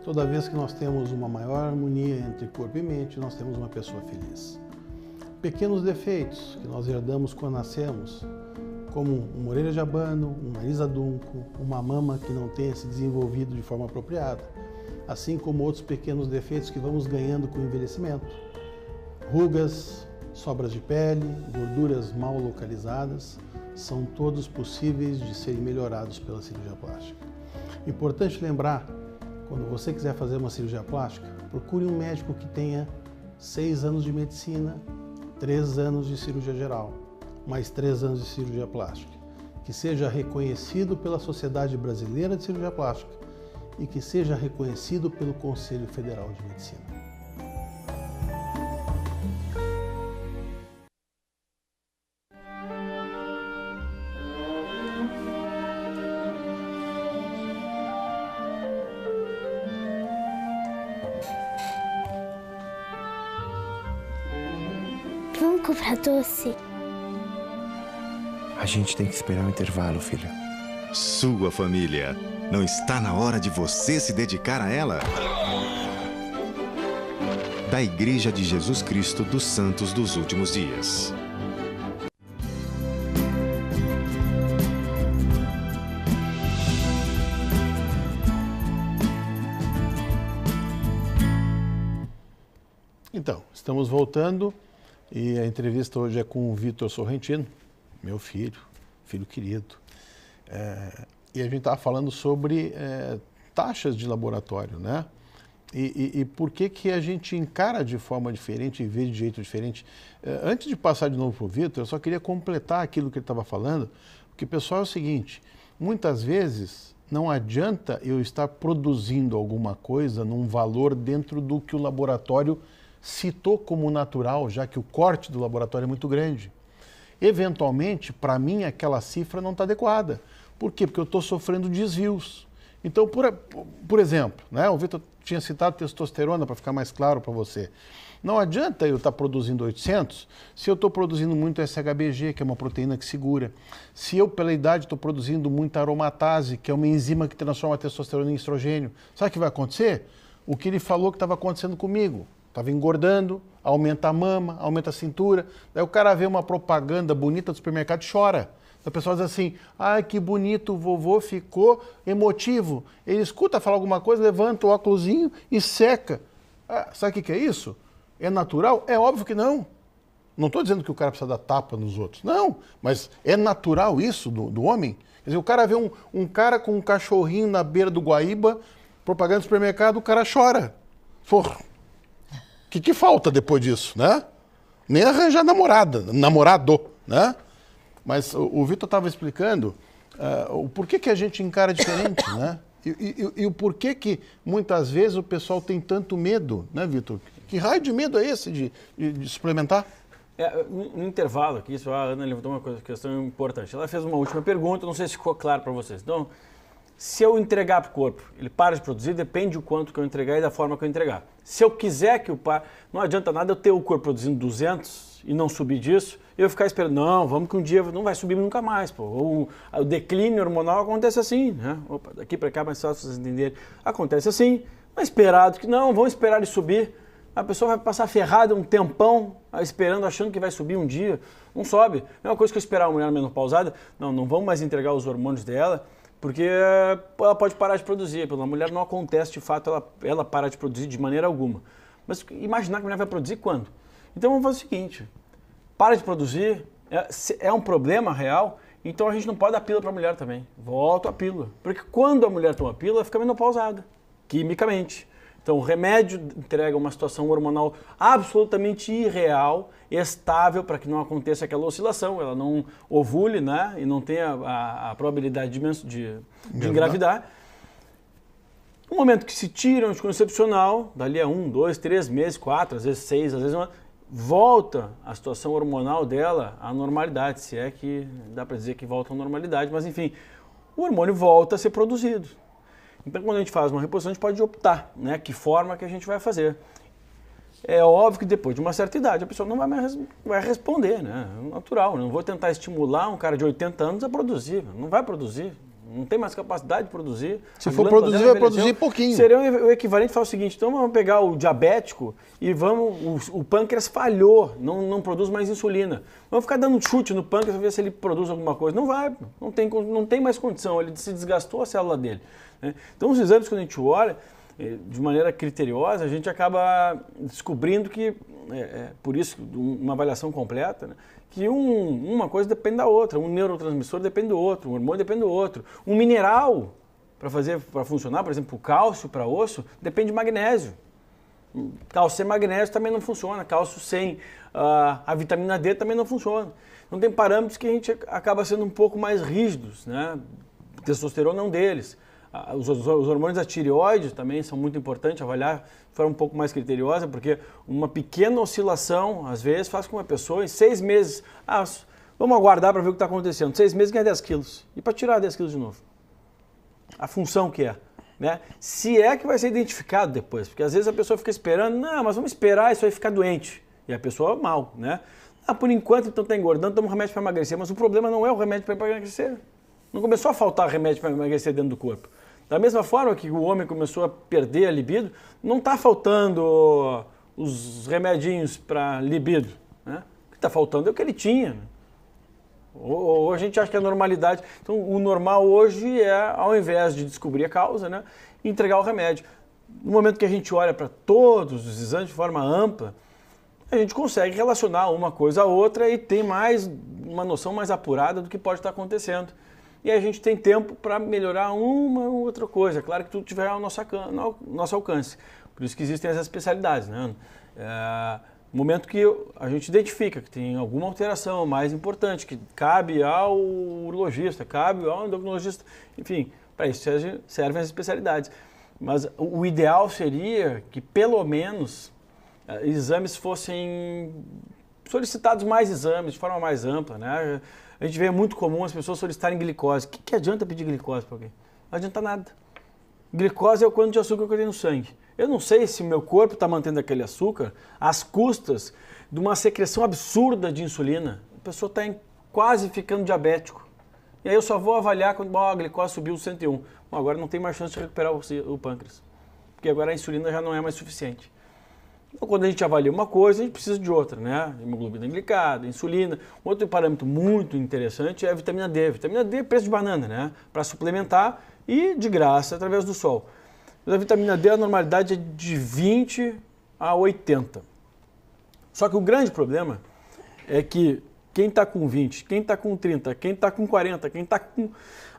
Toda vez que nós temos uma maior harmonia entre corpo e mente, nós temos uma pessoa feliz. Pequenos defeitos que nós herdamos quando nascemos, como uma orelha de abano, um nariz adunco, uma mama que não tenha se desenvolvido de forma apropriada, assim como outros pequenos defeitos que vamos ganhando com o envelhecimento. Rugas, sobras de pele, gorduras mal localizadas, são todos possíveis de serem melhorados pela cirurgia plástica. Importante lembrar, quando você quiser fazer uma cirurgia plástica, procure um médico que tenha 6 anos de medicina, 3 anos de cirurgia geral, mais 3 anos de cirurgia plástica, que seja reconhecido pela Sociedade Brasileira de Cirurgia Plástica e que seja reconhecido pelo Conselho Federal de Medicina. Vamos comprar doce? A gente tem que esperar o intervalo, filha. Sua família. Não está na hora de você se dedicar a ela? Da Igreja de Jesus Cristo dos Santos dos Últimos Dias. Então, estamos voltando e a entrevista hoje é com o Vitor Sorrentino, meu filho querido. E a gente estava falando sobre taxas de laboratório, né? E por que a gente encara de forma diferente e vê de jeito diferente. Antes de passar de novo para o Vitor, eu só queria completar aquilo que ele estava falando, porque, pessoal, é o seguinte, muitas vezes não adianta eu estar produzindo alguma coisa num valor dentro do que o laboratório citou como natural, já que o corte do laboratório é muito grande. Eventualmente, para mim, aquela cifra não está adequada. Por quê? Porque eu estou sofrendo desvios. Então, por exemplo, né, o Vitor tinha citado testosterona, para ficar mais claro para você. Não adianta eu estar produzindo 800 se eu estou produzindo muito SHBG, que é uma proteína que segura. Se eu, pela idade, estou produzindo muita aromatase, que é uma enzima que transforma a testosterona em estrogênio. Sabe o que vai acontecer? O que ele falou que estava acontecendo comigo. Estava engordando, aumenta a mama, aumenta a cintura. Daí o cara vê uma propaganda bonita do supermercado e chora. A pessoa diz assim, ai, que bonito, o vovô ficou emotivo. Ele escuta falar alguma coisa, levanta o óculosinho e seca. Ah, sabe o que é isso? É natural? É óbvio que não. Não estou dizendo que o cara precisa dar tapa nos outros. Não, mas é natural isso do homem? Quer dizer, o cara vê um cara com um cachorrinho na beira do Guaíba, propaganda do supermercado, o cara chora. Porra. O que falta depois disso, né? Nem arranjar namorado, né? Mas o Vitor estava explicando o porquê que a gente encara diferente, né? E o porquê que muitas vezes o pessoal tem tanto medo, né, Vitor? Que raio de medo é esse de suplementar? No intervalo aqui, a Ana levantou uma questão importante. Ela fez uma última pergunta, não sei se ficou claro para vocês. Então, se eu entregar para o corpo, ele para de produzir, depende do quanto que eu entregar e da forma que eu entregar. Se eu quiser que o par... Não adianta nada eu ter o corpo produzindo 200 e não subir disso, e eu ficar esperando, não, vamos que um dia não vai subir nunca mais, pô. O declínio hormonal acontece assim, né? Opa, daqui para cá mais fácil vocês entenderem. Acontece assim, mas esperado que não, vamos esperar ele subir. A pessoa vai passar ferrada um tempão esperando, achando que vai subir um dia. Não sobe. É uma coisa que eu esperar uma mulher menopausada, não vamos mais entregar os hormônios dela, porque ela pode parar de produzir. Pela mulher não acontece, de fato, ela para de produzir de maneira alguma. Mas imaginar que a mulher vai produzir quando? Então vamos fazer o seguinte, para de produzir, é um problema real, Então a gente não pode dar pílula para a mulher também. Volta a pílula. Porque quando a mulher toma pílula, ela fica menopausada, quimicamente. Então o remédio entrega uma situação hormonal absolutamente irreal, estável, para que não aconteça aquela oscilação, ela não ovule, né? E não tenha a probabilidade de engravidar. No momento que se tira o anticoncepcional, dali a 1, 2, 3 meses, 4, às vezes 6, às vezes 1, volta a situação hormonal dela à normalidade, se é que dá para dizer que volta à normalidade, mas enfim, o hormônio volta a ser produzido. Então, quando a gente faz uma reposição, a gente pode optar, né, que forma que a gente vai fazer. É óbvio que depois de uma certa idade a pessoa não vai responder, né, é natural. Não vou tentar estimular um cara de 80 anos a produzir, não vai produzir. Não tem mais capacidade de produzir. Se for produzir, vai produzir pouquinho. Seria o equivalente a falar o seguinte, então vamos pegar o diabético e o pâncreas falhou, não produz mais insulina. Vamos ficar dando um chute no pâncreas para ver se ele produz alguma coisa. Não vai, não tem mais condição, ele se desgastou a célula dele. Né? Então os exames, quando a gente olha, de maneira criteriosa, a gente acaba descobrindo que, por isso, uma avaliação completa, né? Que uma coisa depende da outra, um neurotransmissor depende do outro, um hormônio depende do outro. Um mineral, para funcionar, por exemplo, o cálcio para osso, depende de magnésio. Cálcio sem magnésio também não funciona, cálcio sem a vitamina D também não funciona. Então tem parâmetros que a gente acaba sendo um pouco mais rígidos, né? Testosterona é um deles. Os hormônios da tireoide também são muito importantes, avaliar de forma um pouco mais criteriosa, porque uma pequena oscilação, às vezes, faz com que uma pessoa, em 6 meses, vamos aguardar para ver o que está acontecendo, 6 meses ganha 10 quilos, e para tirar 10 quilos de novo? A função que é, né? Se é que vai ser identificado depois, porque às vezes a pessoa fica esperando, não, mas vamos esperar isso aí ficar doente, e a pessoa mal, né? Por enquanto, então está engordando, toma um remédio para emagrecer, mas o problema não é o remédio para emagrecer, não começou a faltar remédio para emagrecer dentro do corpo. Da mesma forma que o homem começou a perder a libido, não está faltando os remedinhos para libido. Né? O que está faltando é o que ele tinha. Né? Ou a gente acha que é normalidade. Então, o normal hoje é, ao invés de descobrir a causa, né, entregar o remédio. No momento que a gente olha para todos os exames de forma ampla, a gente consegue relacionar uma coisa a outra e tem uma noção mais apurada do que pode estar acontecendo. E a gente tem tempo para melhorar uma ou outra coisa. Claro que tudo tiver ao nosso alcance. Por isso que existem as especialidades. Né? No momento que a gente identifica que tem alguma alteração mais importante, que cabe ao urologista, cabe ao endocrinologista, enfim, para isso servem as especialidades. Mas o ideal seria que, pelo menos, exames fossem solicitados mais exames, de forma mais ampla, né? A gente vê muito comum as pessoas solicitarem glicose. O que adianta pedir glicose para alguém? Não adianta nada. Glicose é o quanto de açúcar que eu tenho no sangue. Eu não sei se o meu corpo está mantendo aquele açúcar às custas de uma secreção absurda de insulina. A pessoa está quase ficando diabético. E aí eu só vou avaliar quando a glicose subiu 101. Bom, agora não tem mais chance de recuperar o pâncreas. Porque agora a insulina já não é mais suficiente. Então, quando a gente avalia uma coisa, a gente precisa de outra, né? Hemoglobina glicada, insulina. Outro parâmetro muito interessante é a vitamina D. Vitamina D é preço de banana, né? Para suplementar e de graça através do sol. Mas a vitamina D, a normalidade é de 20 a 80. Só que o grande problema é que quem está com 20, quem está com 30, quem está com 40, quem está com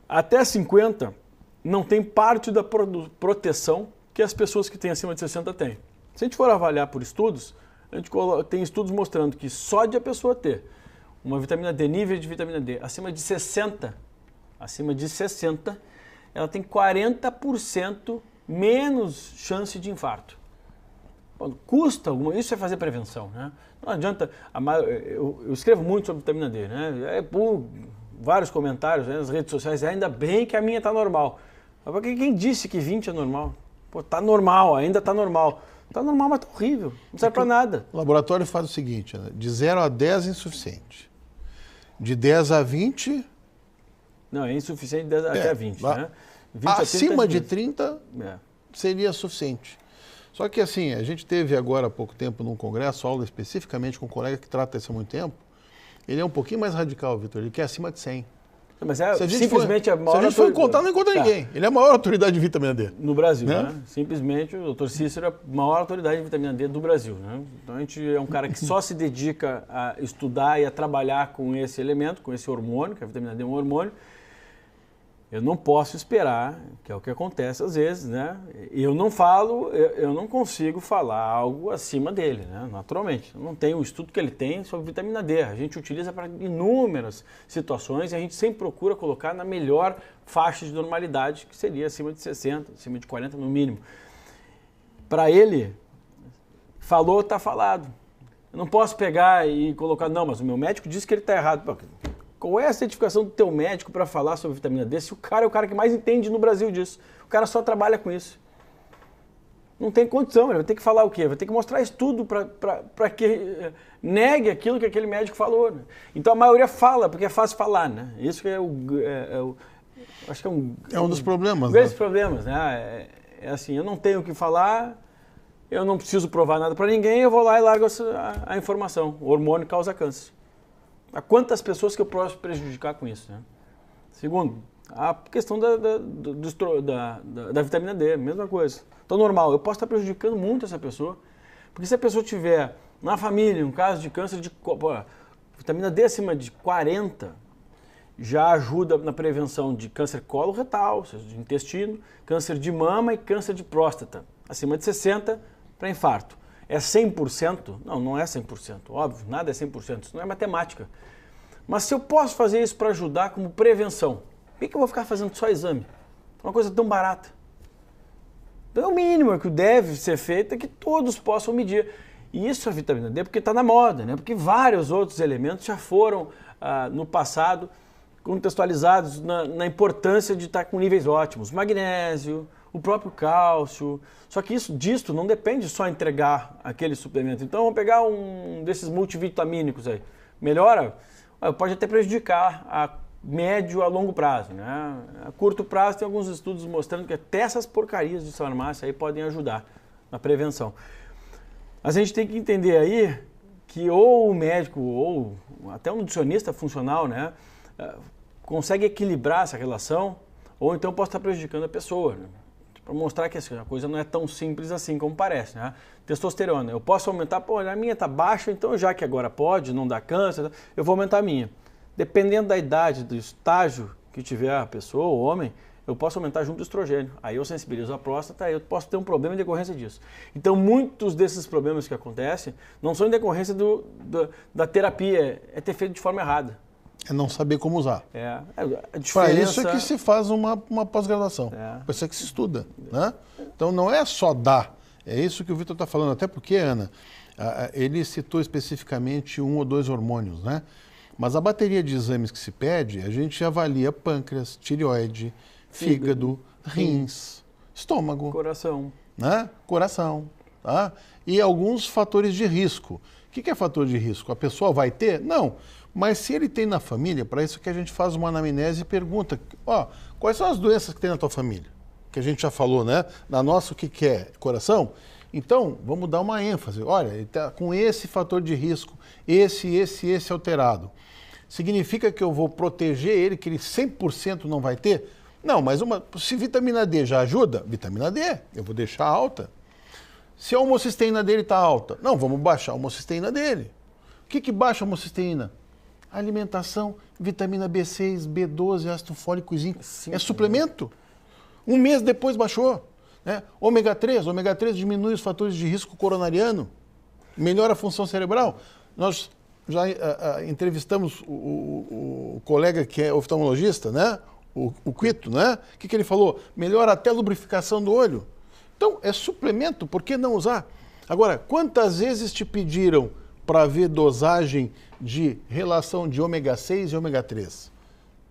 até 50, não tem parte da proteção que as pessoas que têm acima de 60 têm. Se a gente for avaliar por estudos, a gente tem estudos mostrando que só de a pessoa ter uma vitamina D, nível de vitamina D, acima de 60, ela tem 40% menos chance de infarto. Bom, custa alguma, isso é fazer prevenção, né? Não adianta, eu escrevo muito sobre vitamina D, né? Por vários comentários, né, nas redes sociais, ainda bem que a minha está normal. Mas quem disse que 20 é normal? Pô, tá normal, ainda está normal. Está normal, mas está horrível. Não serve para nada. O laboratório faz o seguinte, né? De 0 a 10 é insuficiente. De 10 a 20... Não, é insuficiente de 10 até 20, né? 20 acima de 30 seria suficiente. Só que assim, a gente teve agora há pouco tempo num congresso, aula especificamente com um colega que trata isso há muito tempo. Ele é um pouquinho mais radical, Vitor. Ele quer acima de 100. Mas simplesmente a maior se a gente for contar, não encontra ninguém. Ele é a maior autoridade de vitamina D. No Brasil, né? Simplesmente o Dr. Cícero é a maior autoridade de vitamina D do Brasil, né? Então a gente é um cara que só se dedica a estudar e a trabalhar com esse elemento, com esse hormônio, que a vitamina D é um hormônio. Eu não posso esperar, que é o que acontece às vezes, né? Eu não consigo falar algo acima dele, né? Naturalmente. Eu não tenho o estudo que ele tem sobre vitamina D. A gente utiliza para inúmeras situações e a gente sempre procura colocar na melhor faixa de normalidade, que seria acima de 60, acima de 40 no mínimo. Para ele, falou, está falado. Eu não posso pegar e colocar, não, mas o meu médico disse que ele está errado. Qual é a certificação do teu médico para falar sobre vitamina D se o cara é o cara que mais entende no Brasil disso? O cara só trabalha com isso. Não tem condição, ele vai ter que falar o quê? Vai ter que mostrar estudo para que negue aquilo que aquele médico falou. Né? Então a maioria fala, porque é fácil falar, né? Isso que acho que é um dos problemas. Grandes problemas, né? É assim, eu não tenho o que falar, eu não preciso provar nada para ninguém, eu vou lá e largo a informação. O hormônio causa câncer. A quantas pessoas que eu posso prejudicar com isso, né? Segundo, a questão da vitamina D, mesma coisa. Então, normal, eu posso estar prejudicando muito essa pessoa, porque se a pessoa tiver na família um caso de câncer de vitamina D acima de 40, já ajuda na prevenção de câncer coloretal, ou seja, de intestino, câncer de mama e câncer de próstata. Acima de 60, para infarto. É 100%? Não, não é 100%. Óbvio, nada é 100%. Isso não é matemática. Mas se eu posso fazer isso para ajudar como prevenção, por que eu vou ficar fazendo só exame? Uma coisa tão barata. Então, o mínimo que deve ser feito é que todos possam medir. E isso é a vitamina D porque está na moda, né? Porque vários outros elementos já foram, no passado, contextualizados na importância de estar com níveis ótimos. Magnésio, o próprio cálcio. Só que disto não depende só entregar aquele suplemento. Então, vamos pegar um desses multivitamínicos aí. Melhora? Pode até prejudicar a médio a longo prazo, né? A curto prazo tem alguns estudos mostrando que até essas porcarias de farmácia aí podem ajudar na prevenção. Mas a gente tem que entender aí que ou o médico ou até um nutricionista funcional, né, consegue equilibrar essa relação, ou então pode estar prejudicando a pessoa, né? Para mostrar que a coisa não é tão simples assim como parece, né? Testosterona, eu posso aumentar, a minha está baixa, então já que agora pode, não dá câncer, eu vou aumentar a minha. Dependendo da idade, do estágio que tiver a pessoa, o homem, eu posso aumentar junto o estrogênio. Aí eu sensibilizo a próstata, aí eu posso ter um problema em decorrência disso. Então muitos desses problemas que acontecem não são em decorrência da terapia, é ter feito de forma errada. É não saber como usar. A diferença... Para isso é que se faz uma pós-graduação. Para isso é que se estuda. Né? Então não é só dar. É isso que o Vitor está falando. Até porque, Ana, ele citou especificamente 1 ou 2 hormônios, né? Mas a bateria de exames que se pede, a gente avalia pâncreas, tireoide, fígado, rins, estômago. Coração. Né? Coração. Tá? E alguns fatores de risco. O que é fator de risco? A pessoa vai ter? Não. Mas se ele tem na família, para isso que a gente faz uma anamnese e pergunta, quais são as doenças que tem na tua família? Que a gente já falou, né? Na nossa, o que é? Coração? Então, vamos dar uma ênfase. Olha, ele está com esse fator de risco, esse alterado. Significa que eu vou proteger ele, que ele 100% não vai ter? Não, mas se vitamina D já ajuda, vitamina D, eu vou deixar alta. Se a homocisteína dele está alta, não, vamos baixar a homocisteína dele. O que baixa a homocisteína? Alimentação, vitamina B6, B12, ácido fólico e zinco. É suplemento. Um mês depois baixou. Né? Ômega 3 diminui os fatores de risco coronariano, melhora a função cerebral. Nós já entrevistamos o colega que é oftalmologista, né? o Quito, né? O que ele falou? Melhora até a lubrificação do olho. Então, é suplemento, por que não usar? Agora, quantas vezes te pediram para ver dosagem de relação de ômega 6 e ômega 3,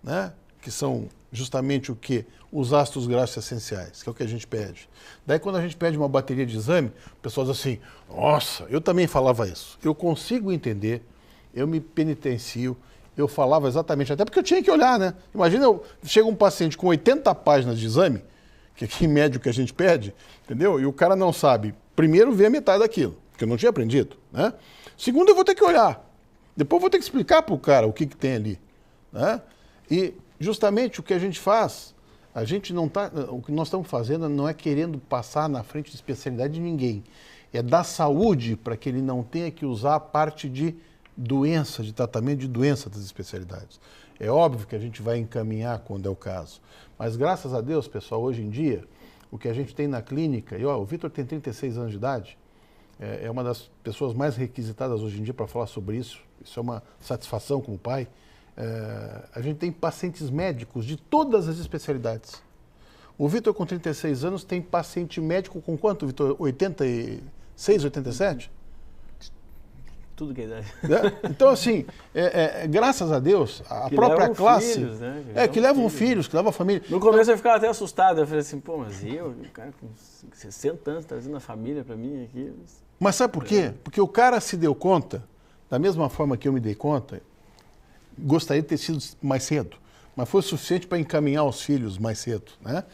né? Que são justamente o que? Os ácidos graxos essenciais, que é o que a gente pede. Daí, quando a gente pede uma bateria de exame, o pessoal diz assim, nossa, eu também falava isso. Eu consigo entender, eu me penitencio, eu falava exatamente, até porque eu tinha que olhar, né? Imagina, chega um paciente com 80 páginas de exame, que aqui em médio que a gente pede, entendeu? E o cara não sabe, primeiro, ver a metade daquilo, que eu não tinha aprendido, né? Segundo, eu vou ter que olhar. Depois eu vou ter que explicar para o cara o que tem ali, né? E justamente o que a gente faz, a gente não tá, o que nós estamos fazendo não é querendo passar na frente de especialidade de ninguém. É dar saúde para que ele não tenha que usar a parte de doença, de tratamento de doença das especialidades. É óbvio que a gente vai encaminhar quando é o caso. Mas graças a Deus, pessoal, hoje em dia, o que a gente tem na clínica, e o Vitor tem 36 anos de idade, é uma das pessoas mais requisitadas hoje em dia para falar sobre isso. Isso é uma satisfação como pai. A gente tem pacientes médicos de todas as especialidades. O Vitor, com 36 anos, tem paciente médico com quanto, Vitor? 86, 87? Tudo que é idade. Então, assim, graças a Deus, a que própria classe... Filhos, né? Que levam filhos, que levam a família. No começo eu ficava até assustado. Eu falei assim, pô, mas eu, o cara com 60 anos, trazendo a família para mim aqui... Mas sabe por quê? Porque o cara se deu conta, da mesma forma que eu me dei conta, gostaria de ter sido mais cedo, mas foi suficiente para encaminhar os filhos mais cedo, né?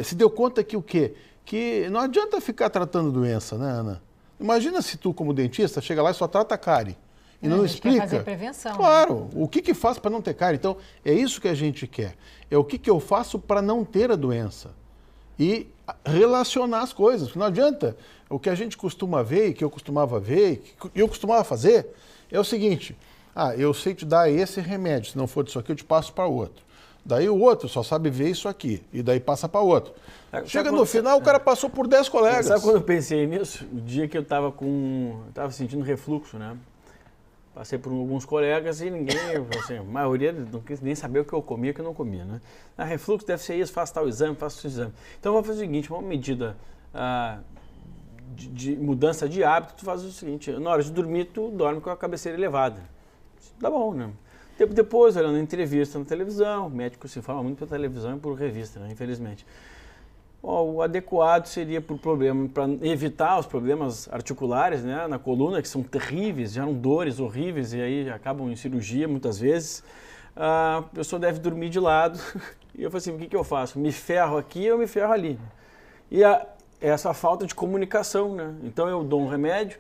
Se deu conta que o quê? Que não adianta ficar tratando doença, né, Ana? Imagina se tu, como dentista, chega lá e só trata a cárie e não explica. Quer fazer prevenção. Claro, o que faz para não ter cárie? Então, é isso que a gente quer. É o que eu faço para não ter a doença. E relacionar as coisas. Não adianta. O que a gente costuma ver, e que eu costumava ver, e eu costumava fazer, é o seguinte: eu sei te dar esse remédio, se não for disso aqui, eu te passo para outro. Daí o outro só sabe ver isso aqui, e daí passa para outro. Chega no final, o cara passou por 10 colegas. Sabe quando eu pensei nisso? O dia que eu estava sentindo refluxo, né? Passei por alguns colegas e ninguém, assim, a maioria não quis nem saber o que eu comia e o que eu não comia, né? Refluxo deve ser isso, faça tal exame, faça esse exame. Então vamos fazer o seguinte, uma medida de mudança de hábito, tu faz o seguinte, na hora de dormir, tu dorme com a cabeceira elevada. Tá bom, né? Tempo depois, olhando entrevista na televisão, o médico se informa muito pela televisão e por revista, né? Infelizmente. O adequado seria para evitar os problemas articulares, né, na coluna, que são terríveis, geram dores horríveis e aí acabam em cirurgia muitas vezes. A pessoa deve dormir de lado. E eu falei assim, o que eu faço? Me ferro aqui ou me ferro ali? E essa falta de comunicação, né? Então eu dou um remédio,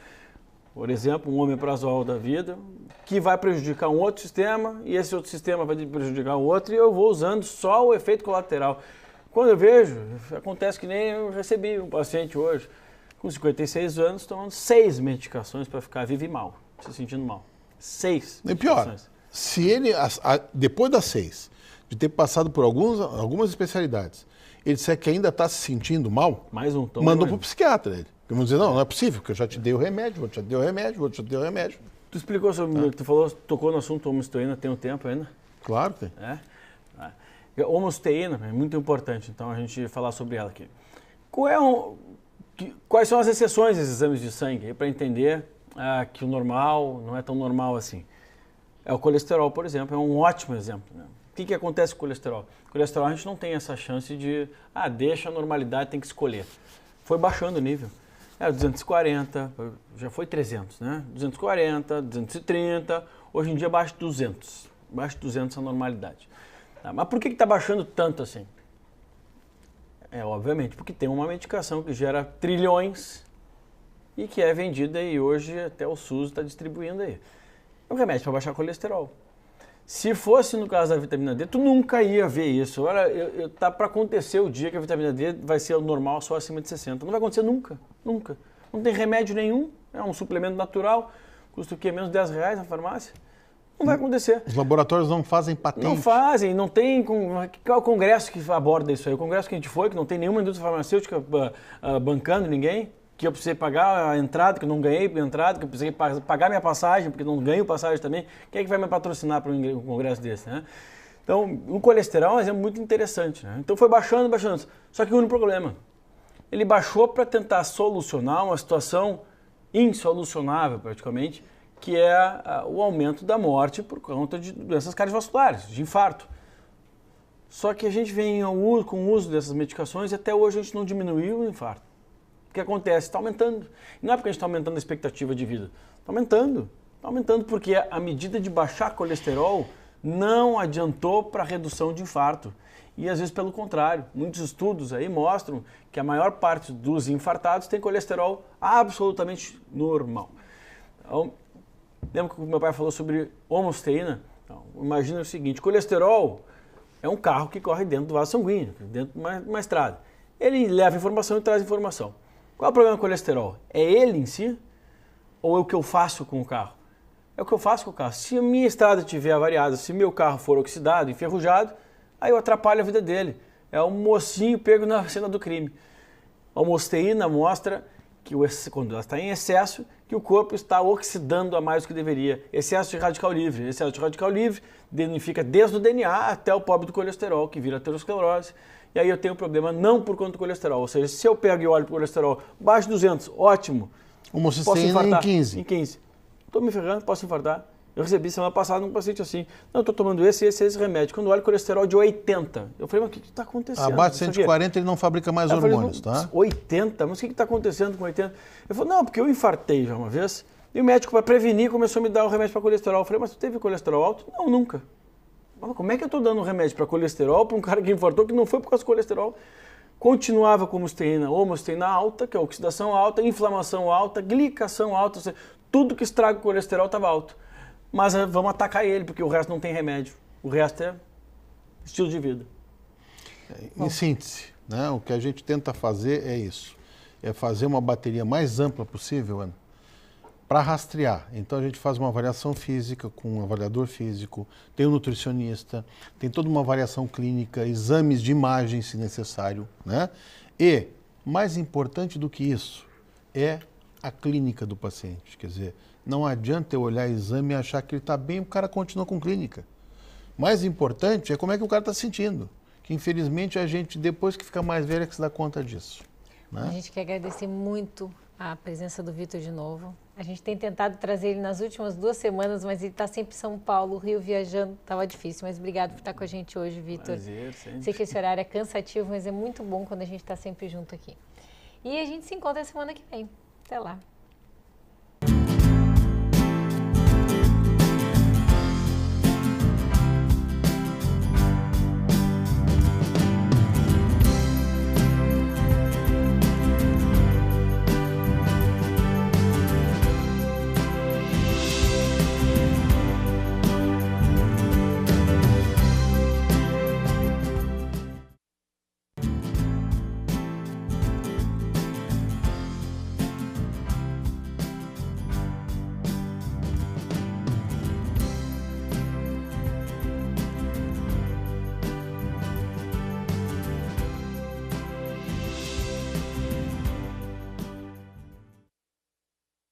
por exemplo, um omeprazol da vida, que vai prejudicar um outro sistema e esse outro sistema vai prejudicar o outro e eu vou usando só o efeito colateral. Quando eu vejo, acontece que nem eu recebi um paciente hoje, com 56 anos, tomando 6 medicações para ficar vivo e mal, se sentindo mal. 6 E pior, se ele, depois das 6, de ter passado por algumas especialidades, ele disser que ainda está se sentindo mal, mandou para o psiquiatra. Ele. Vamos dizer, não é possível, porque eu já te dei o remédio, vou te dar o remédio, vou te dar o remédio. Tu explicou sobre, tu tocou no assunto homosteína, tem um tempo ainda? Claro que tem. A homosteína é muito importante, então a gente falar sobre ela aqui. Quais são as exceções desses exames de sangue para entender que o normal não é tão normal assim? O colesterol, por exemplo, é um ótimo exemplo. Né? O que acontece com o colesterol? O colesterol a gente não tem essa chance de, deixa a normalidade, tem que escolher. Foi baixando o nível. 240, já foi 300, né? 240, 230, hoje em dia abaixo de 200. Abaixo de 200 é a normalidade. Mas por que está baixando tanto assim? Obviamente, porque tem uma medicação que gera trilhões e que é vendida e hoje até o SUS está distribuindo aí. É um remédio para baixar colesterol. Se fosse no caso da vitamina D, tu nunca ia ver isso. Olha, tá para acontecer o dia que a vitamina D vai ser o normal só acima de 60. Não vai acontecer nunca, nunca. Não tem remédio nenhum, é um suplemento natural, custa o quê? Menos R$10 na farmácia? Não vai acontecer. Os laboratórios não fazem patente. Não fazem, não tem... Qual é o congresso que aborda isso aí? O congresso que a gente foi, que não tem nenhuma indústria farmacêutica bancando ninguém, que eu precisei pagar a entrada, que eu não ganhei a entrada, que eu precisei pagar minha passagem, porque não ganho passagem também. Quem é que vai me patrocinar para um congresso desse, né? Então, o colesterol é um exemplo muito interessante, né? Então foi baixando, baixando. Só que o único problema, ele baixou para tentar solucionar uma situação insolucionável praticamente, que é o aumento da morte por conta de doenças cardiovasculares, de infarto. Só que a gente vem com o uso dessas medicações e até hoje a gente não diminuiu o infarto. O que acontece? Está aumentando. E não é porque a gente está aumentando a expectativa de vida. Está aumentando. Está aumentando porque a medida de baixar colesterol não adiantou para a redução de infarto. E às vezes pelo contrário. Muitos estudos aí mostram que a maior parte dos infartados tem colesterol absolutamente normal. Então, lembra que o meu pai falou sobre homosteína? Então, imagina o seguinte, colesterol é um carro que corre dentro do vaso sanguíneo, dentro de uma estrada. Ele leva informação e traz informação. Qual é o problema do colesterol? É ele em si ou é o que eu faço com o carro? É o que eu faço com o carro. Se a minha estrada estiver avariada, se meu carro for oxidado, enferrujado, aí eu atrapalho a vida dele. É um mocinho pego na cena do crime. A homosteína mostra que quando ela está em excesso, que o corpo está oxidando a mais do que deveria. Excesso de radical livre. Excesso de radical livre danifica desde o DNA até o pobre do colesterol, que vira aterosclerose. E aí eu tenho um problema não por conta do colesterol. Ou seja, se eu pego e olho para o colesterol baixo de 200, ótimo. Homocysteína em 15. Em 15. Estou me ferrando, posso infartar. Eu recebi semana passada um paciente assim. Não, estou tomando esse remédio. Quando olho o colesterol de 80, eu falei, mas o que está acontecendo? Abaixo de 140 ele não fabrica mais hormônios, tá? 80? Mas o que está acontecendo com 80? Eu falei, não, porque eu infartei já uma vez. E o médico, para prevenir, começou a me dar o remédio para colesterol. Eu falei, mas tu teve colesterol alto? Não, nunca. Mas como é que eu estou dando um remédio para colesterol para um cara que infartou que não foi por causa do colesterol? Continuava com homocysteína alta, que é oxidação alta, inflamação alta, glicação alta, ou seja, tudo que estraga o colesterol estava alto. Mas vamos atacar ele, porque o resto não tem remédio. O resto é estilo de vida. Em síntese, né, o que a gente tenta fazer é isso. É fazer uma bateria mais ampla possível, Ana, para rastrear. Então a gente faz uma avaliação física com um avaliador físico, tem um nutricionista, tem toda uma avaliação clínica, exames de imagem se necessário, né? E, mais importante do que isso, é a clínica do paciente. Quer dizer, não adianta eu olhar exame e achar que ele está bem, o cara continua com clínica. Mais importante é como é que o cara está se sentindo. Que infelizmente a gente, depois que fica mais velho, é que se dá conta disso. Né? A gente quer agradecer muito a presença do Vitor de novo. A gente tem tentado trazer ele nas últimas 2 semanas, mas ele está sempre em São Paulo, Rio, viajando. Estava difícil, mas obrigado por estar com a gente hoje, Vitor. Prazer, sempre. Sei que esse horário é cansativo, mas é muito bom quando a gente está sempre junto aqui. E a gente se encontra semana que vem. Até lá.